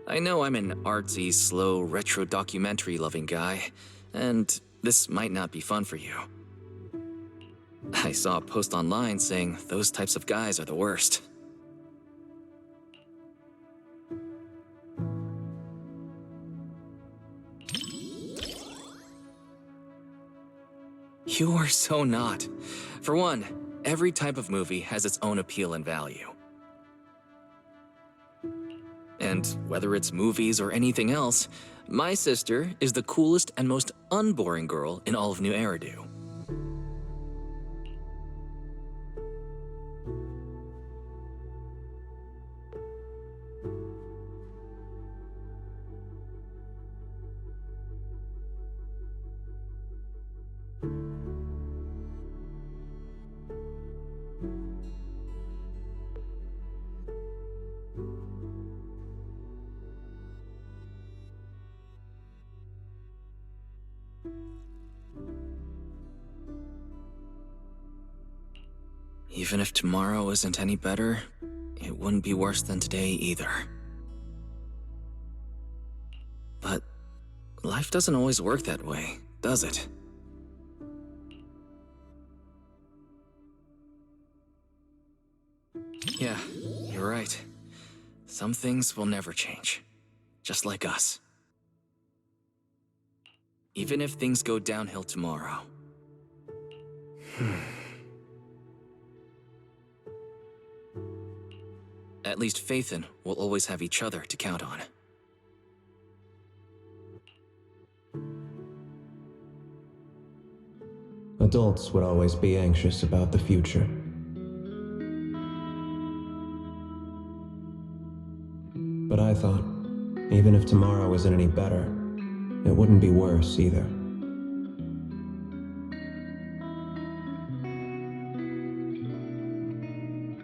I know I'm an artsy, slow, retro documentary-loving guy, and this might not be fun for you. I saw a post online saying those types of guys are the worst. You are so not. For one, every type of movie has its own appeal and value. And whether it's movies or anything else, my sister is the coolest and most unboring girl in all of New Eridu. Even if tomorrow isn't any better, it wouldn't be worse than today either. But life doesn't always work that way, does it? Yeah, you're right. Some things will never change. Just like us. Even if things go downhill tomorrow. At least Faithin will always have each other to count on. Adults would always be anxious about the future. But I thought, even if tomorrow isn't any better, it wouldn't be worse either.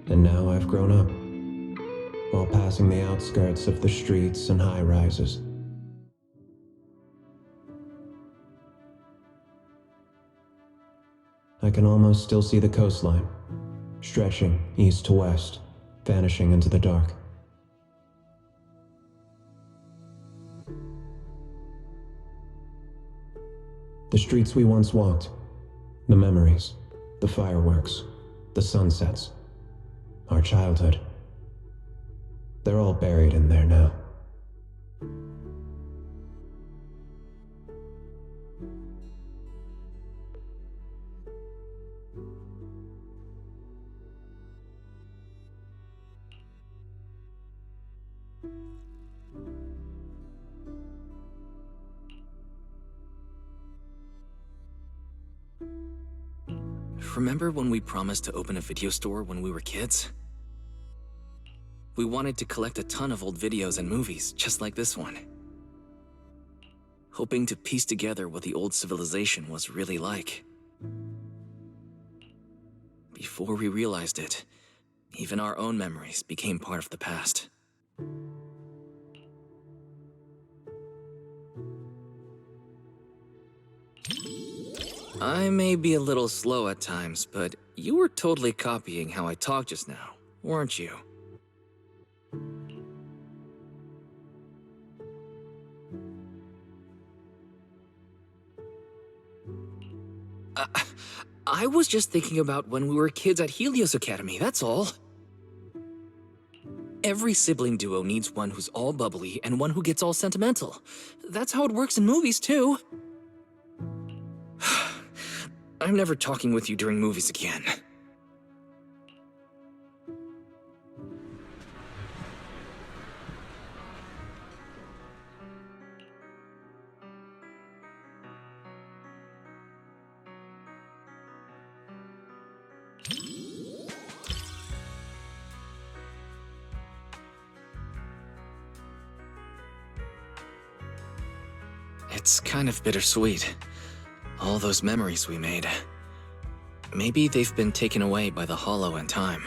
And now I've grown up, while passing the outskirts of the streets and high-rises. I can almost still see the coastline, stretching east to west, vanishing into the dark. The streets we once walked, the memories, the fireworks, the sunsets, our childhood. They're all buried in there now. Remember when we promised to open a video store when we were kids? We wanted to collect a ton of old videos and movies, just like this one. Hoping to piece together what the old civilization was really like. Before we realized it, even our own memories became part of the past. I may be a little slow at times, but you were totally copying how I talked just now, weren't you? I was just thinking about when we were kids at Helios Academy, that's all. Every sibling duo needs one who's all bubbly and one who gets all sentimental. That's how it works in movies, too. I'm never talking with you during movies again. It's kind of bittersweet. All those memories we made. Maybe they've been taken away by the Hollow in time.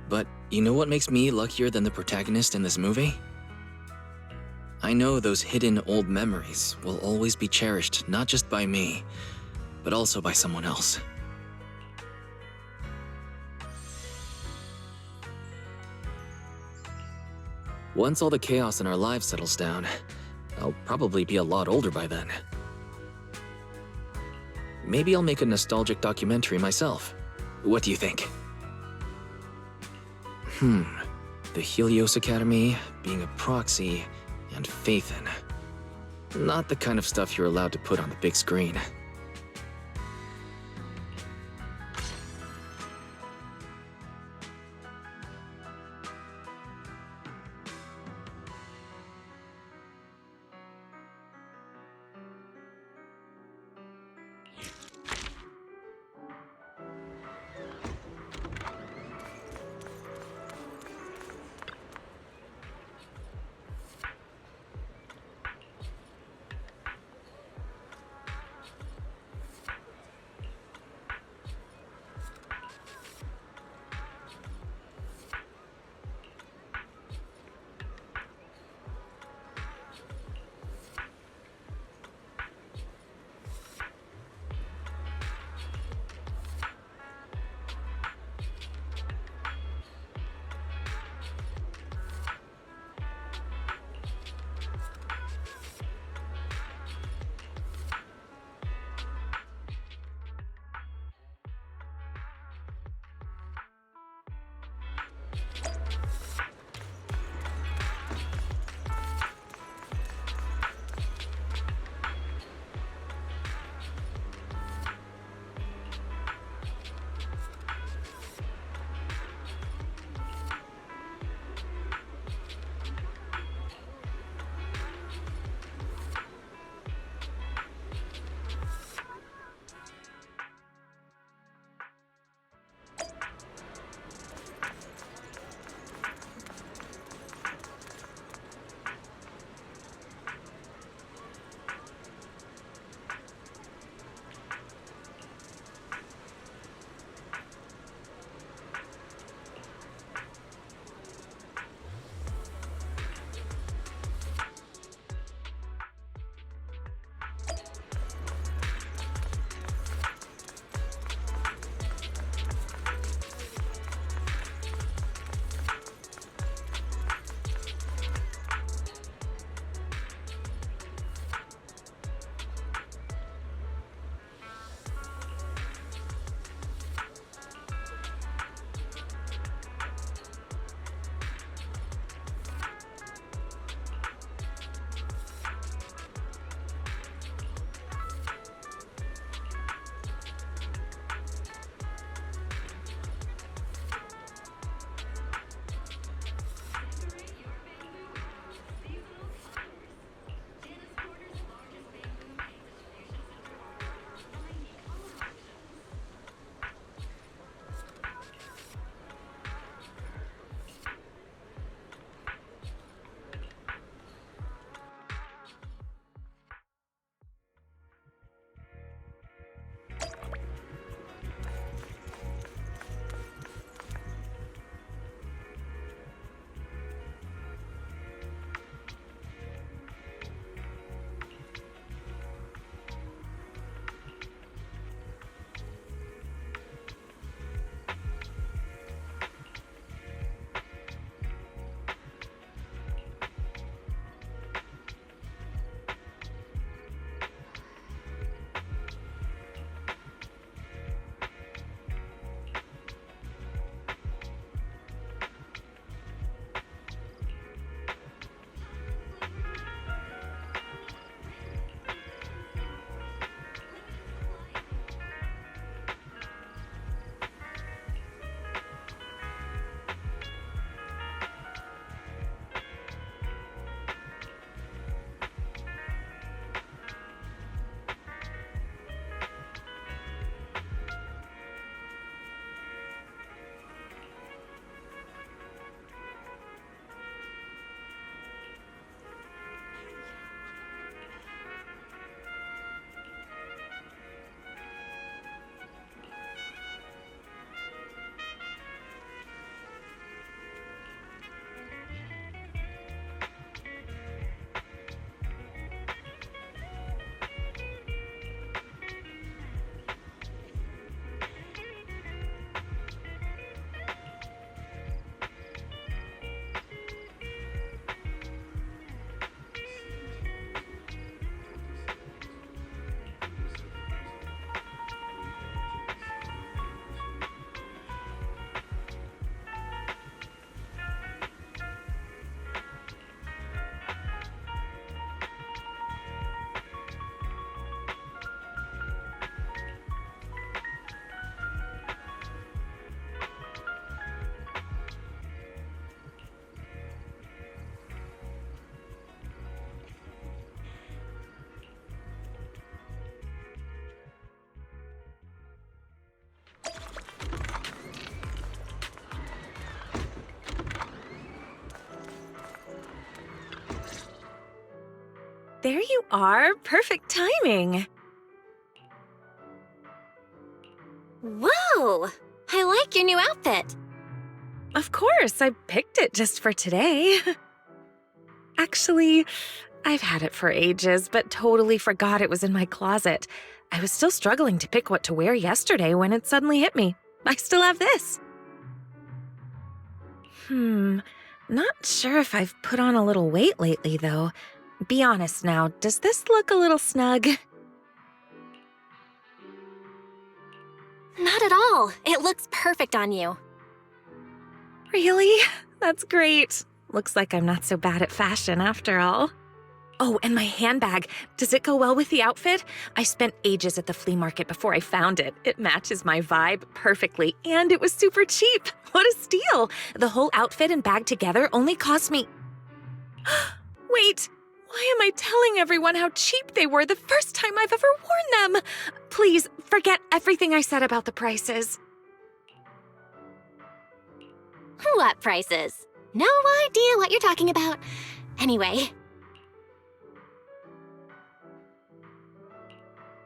But you know what makes me luckier than the protagonist in this movie? I know those hidden old memories will always be cherished not just by me, but also by someone else. Once all the chaos in our lives settles down, I'll probably be a lot older by then. Maybe I'll make a nostalgic documentary myself. What do you think? The Helios Academy, being a proxy, and Faithin. Not the kind of stuff you're allowed to put on the big screen. there you are. Perfect timing. Whoa! I like your new outfit. Of course, I picked it just for today. Actually, I've had it for ages, but totally forgot it was in my closet. I was still struggling to pick what to wear yesterday when it suddenly hit me. I still have this. Not sure if I've put on a little weight lately, though. Be honest now, does this look a little snug? Not at all. It looks perfect on you. Really? That's great. Looks like I'm not so bad at fashion after all. Oh, and my handbag. Does it go well with the outfit? I spent ages at the flea market before I found it. It matches my vibe perfectly, and it was super cheap. What a steal! The whole outfit and bag together only cost me... Wait, why am I telling everyone how cheap they were the first time I've ever worn them? Please, forget everything I said about the prices. What prices? No idea what you're talking about. Anyway.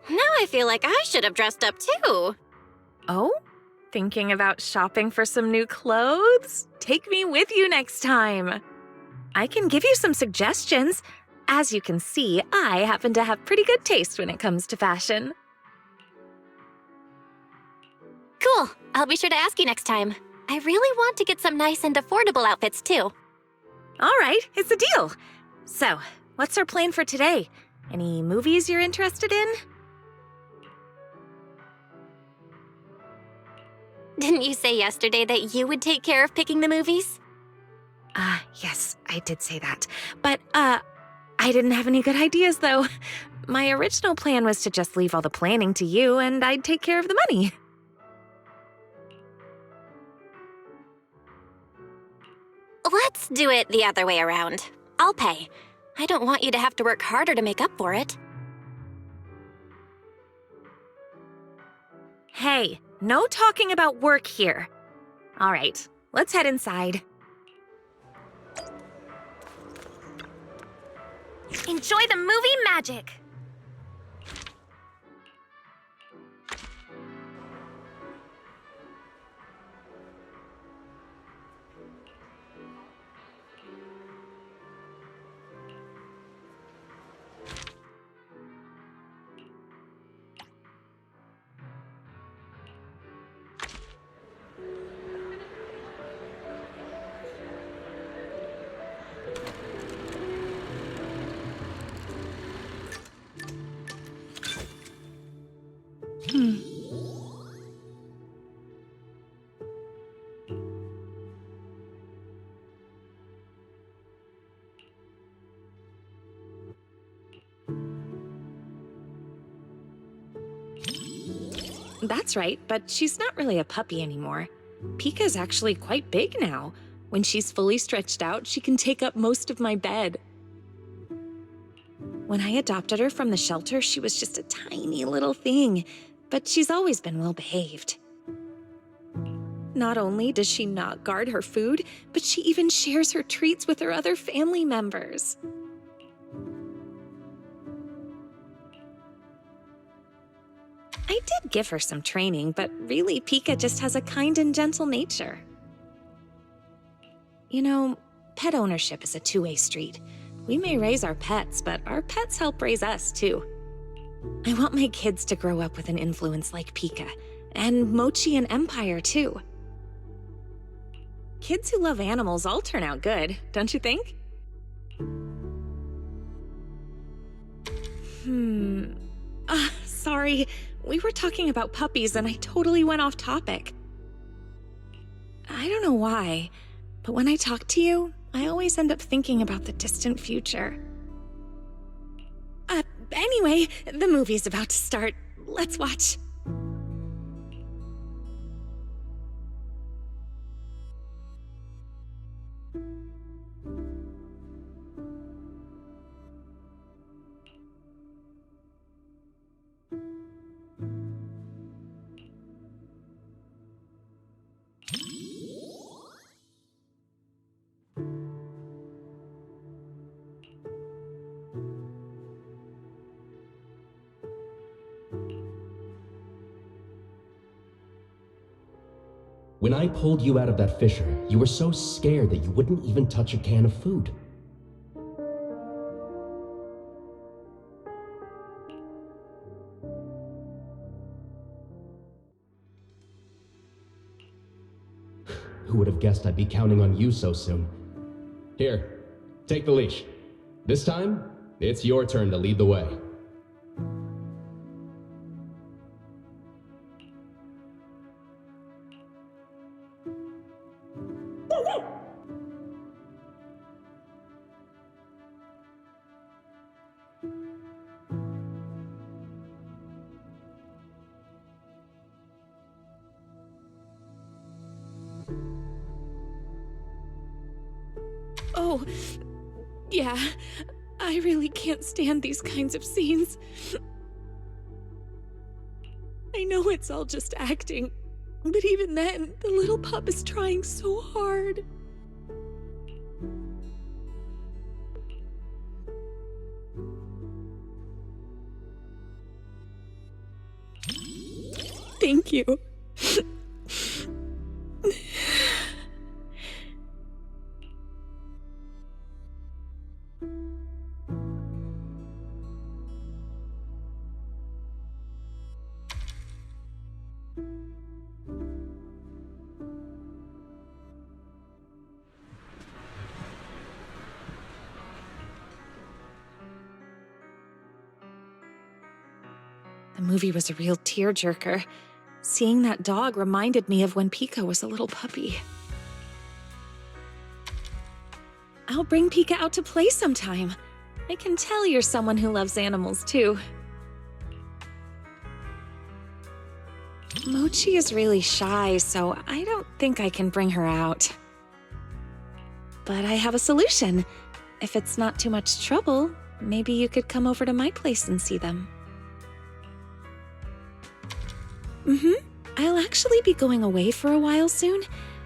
Now I feel like I should have dressed up too. Oh? Thinking about shopping for some new clothes? Take me with you next time. I can give you some suggestions. As you can see, I happen to have pretty good taste when it comes to fashion. Cool. I'll be sure to ask you next time. I really want to get some nice and affordable outfits too. All right, it's a deal. So, what's our plan for today? Any movies you're interested in? Didn't you say yesterday that you would take care of picking the movies? Yes, I did say that. But, I didn't have any good ideas, though. My original plan was to just leave all the planning to you, and I'd take care of the money. Let's do it the other way around. I'll pay. I don't want you to have to work harder to make up for it. Hey, no talking about work here. All right, let's head inside. Enjoy the movie magic! That's right, but she's not really a puppy anymore. Pika's actually quite big now. When she's fully stretched out, she can take up most of my bed. When I adopted her from the shelter, she was just a tiny little thing, but she's always been well behaved. Not only does she not guard her food, but she even shares her treats with her other family members. I did give her some training, but really, Pika just has a kind and gentle nature. You know, pet ownership is a two-way street. We may raise our pets, but our pets help raise us, too. I want my kids to grow up with an influence like Pika, and Mochi and Empire, too. Kids who love animals all turn out good, don't you think? Sorry. We were talking about puppies and I totally went off topic. I don't know why, but when I talk to you, I always end up thinking about the distant future. Anyway, the movie's about to start. Let's watch. When I pulled you out of that fissure, you were so scared that you wouldn't even touch a can of food. Who would have guessed I'd be counting on you so soon? Here, take the leash. This time, it's your turn to lead the way. Oh, yeah. I really can't stand these kinds of scenes. I know it's all just acting, but even then, the little pup is trying so hard. Thank you. The movie was a real tearjerker. Seeing that dog reminded me of when Pika was a little puppy. I'll bring Pika out to play sometime. I can tell you're someone who loves animals, too. Mochi is really shy, so I don't think I can bring her out. But I have a solution. If it's not too much trouble, maybe you could come over to my place and see them. I'll actually be going away for a while soon,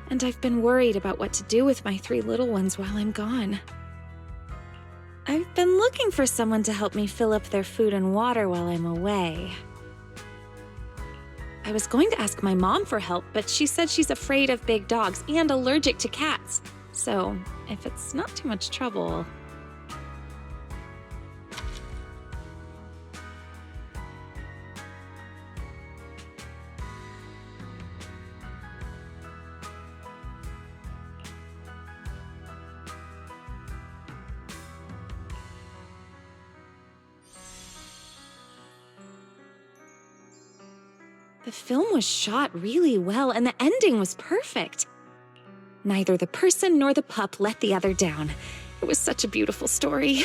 and I've been worried about what to do with my 3 little ones while I'm gone. I've been looking for someone to help me fill up their food and water while I'm away. I was going to ask my mom for help, but she said she's afraid of big dogs and allergic to cats. So, if it's not too much trouble... The film was shot really well, and the ending was perfect. Neither the person nor the pup let the other down. It was such a beautiful story.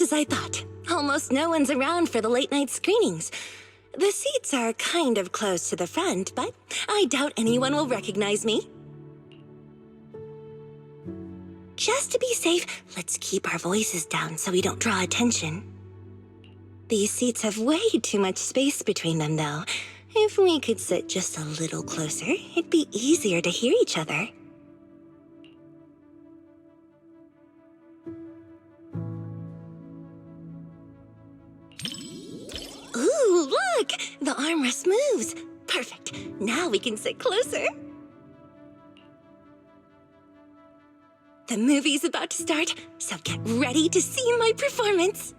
as I thought. Almost no one's around for the late-night screenings. The seats are kind of close to the front, but I doubt anyone will recognize me. Just to be safe, let's keep our voices down so we don't draw attention. These seats have way too much space between them, though. If we could sit just a little closer, it'd be easier to hear each other. Ooh, look! The armrest moves. Perfect. Now we can sit closer. The movie's about to start, so get ready to see my performance.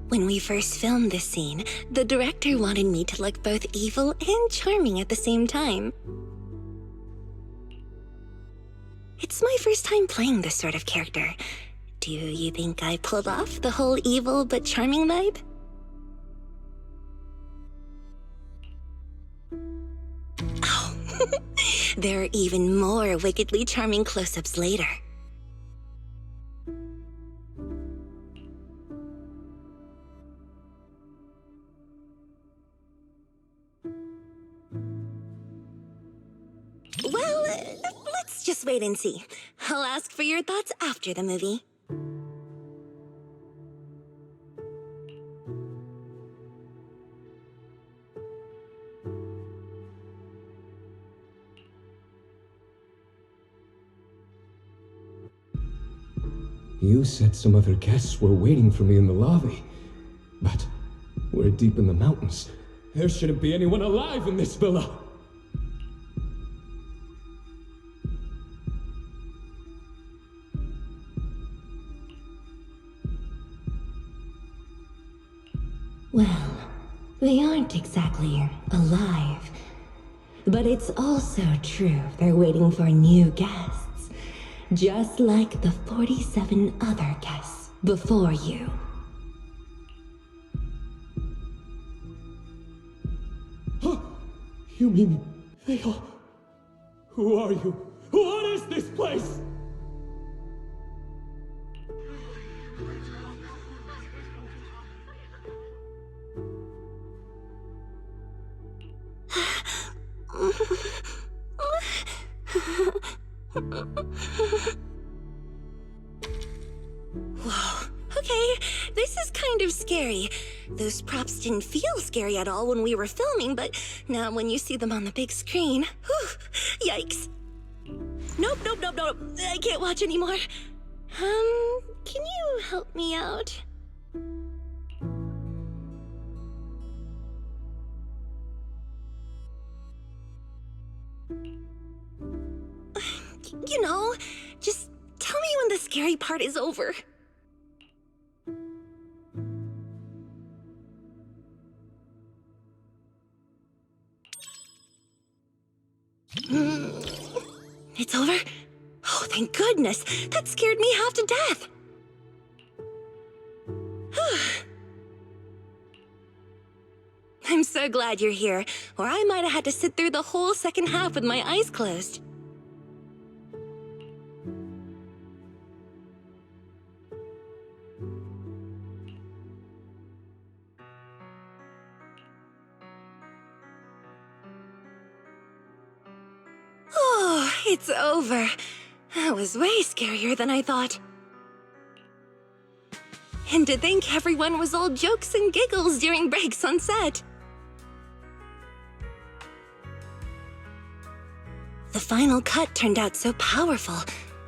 When we first filmed this scene, the director wanted me to look both evil and charming at the same time. It's my first time playing this sort of character. Do you think I pulled off the whole evil but charming vibe? Oh, there are even more wickedly charming close-ups later. Well, let's just wait and see. I'll ask for your thoughts after the movie. You said some other guests were waiting for me in the lobby. But we're deep in the mountains. There shouldn't be anyone alive in this villa. Well, they aren't exactly alive. But it's also true they're waiting for new guests. Just like the 47 other guests before you. You mean they all... Who are you? What is this place? Whoa, okay, this is kind of scary. Those props didn't feel scary at all when we were filming, but now when you see them on the big screen, whew, yikes. Nope, I can't watch anymore. Can you help me out? You know, just tell me when the scary part is over. It's over? Oh, thank goodness. That scared me half to death. I'm so glad you're here, or I might have had to sit through the whole second half with my eyes closed. Oh, it's over. That was way scarier than I thought. And to think everyone was all jokes and giggles during breaks on set. The final cut turned out so powerful.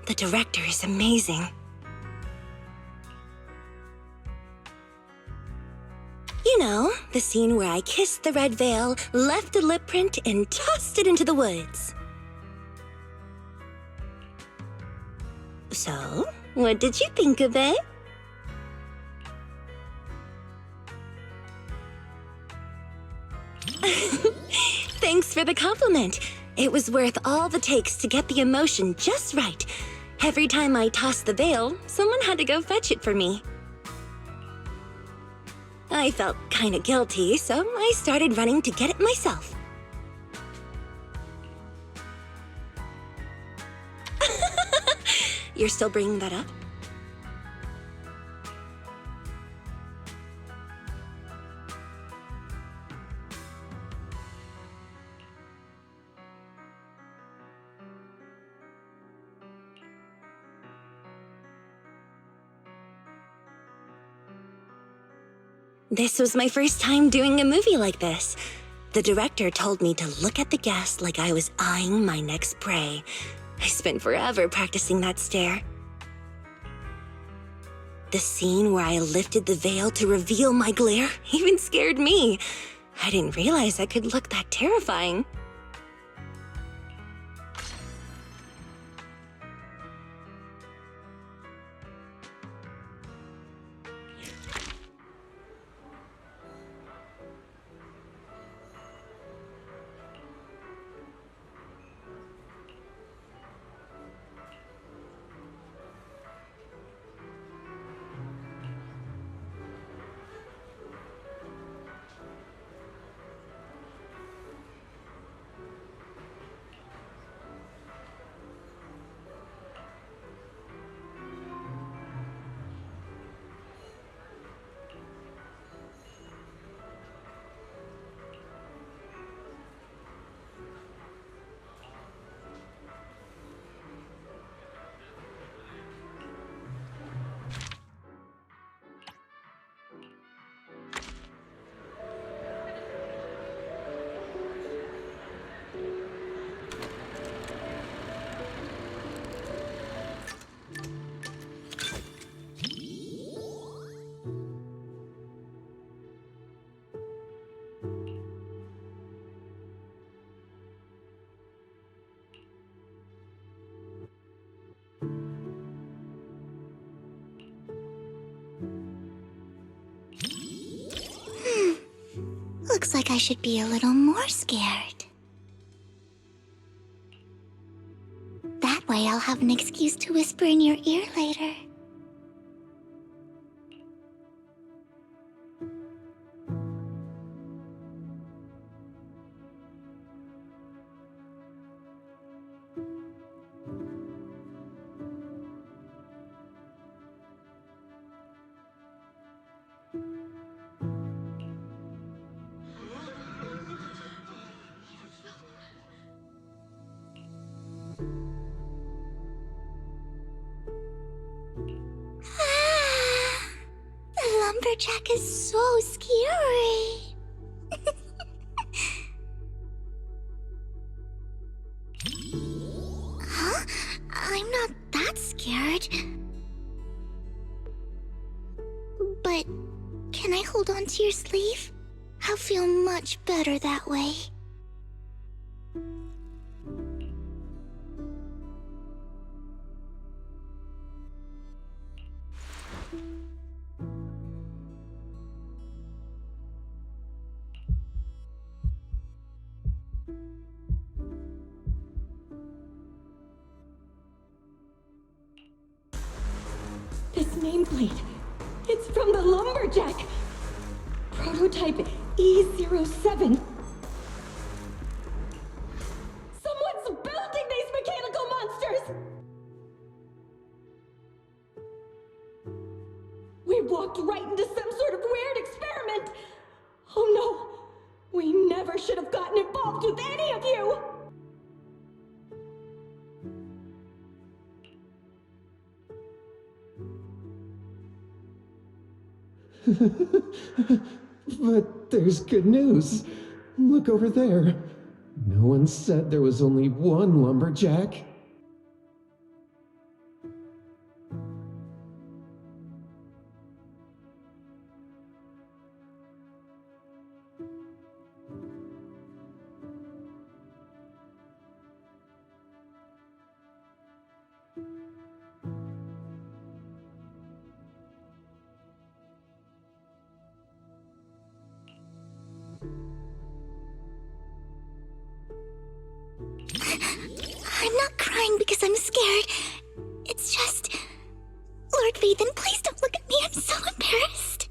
The director is amazing. You know, the scene where I kissed the red veil, left a lip print, and tossed it into the woods. So, what did you think of it? Thanks for the compliment. It was worth all the takes to get the emotion just right. Every time I tossed the veil, someone had to go fetch it for me. I felt kinda guilty, so I started running to get it myself. You're still bringing that up? This was my first time doing a movie like this. The director told me to look at the guest like I was eyeing my next prey. I spent forever practicing that stare. The scene where I lifted the veil to reveal my glare even scared me. I didn't realize I could look that terrifying. Looks like I should be a little more scared. That way I'll have an excuse to whisper in your ear later. The lumberjack is so scary. Huh? I'm not that scared. But can I hold on to your sleeve? I'll feel much better that way. This nameplate, it's from the lumberjack. Prototype E07. Someone's building these mechanical monsters! We walked right into some sort of weird experiment! Oh no! We never should have gotten involved with any of you! But there's good news. Look over there. No one said there was only one lumberjack. crying because I'm scared. It's just... Lord Vathan, please don't look at me. I'm so embarrassed.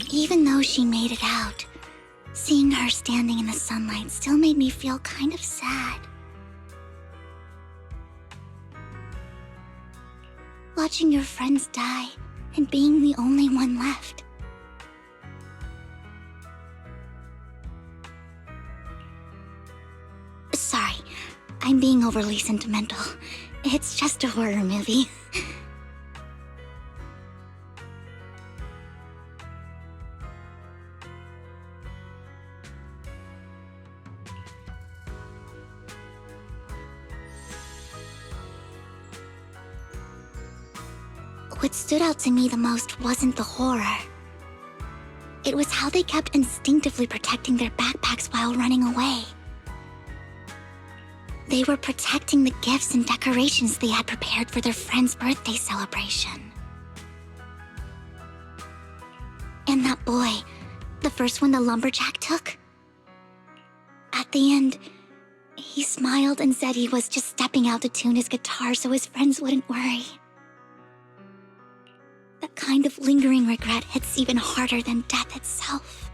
Even though she made it out, seeing her standing in the sunlight still made me feel kind of sad. Watching your friends die and being the only one left. Sorry, I'm being overly sentimental. It's just a horror movie. What stood out to me the most wasn't the horror. It was how they kept instinctively protecting their backpacks while running away. They were protecting the gifts and decorations they had prepared for their friend's birthday celebration. And that boy, the first one the lumberjack took, at the end, he smiled and said he was just stepping out to tune his guitar so his friends wouldn't worry. That kind of lingering regret hits even harder than death itself.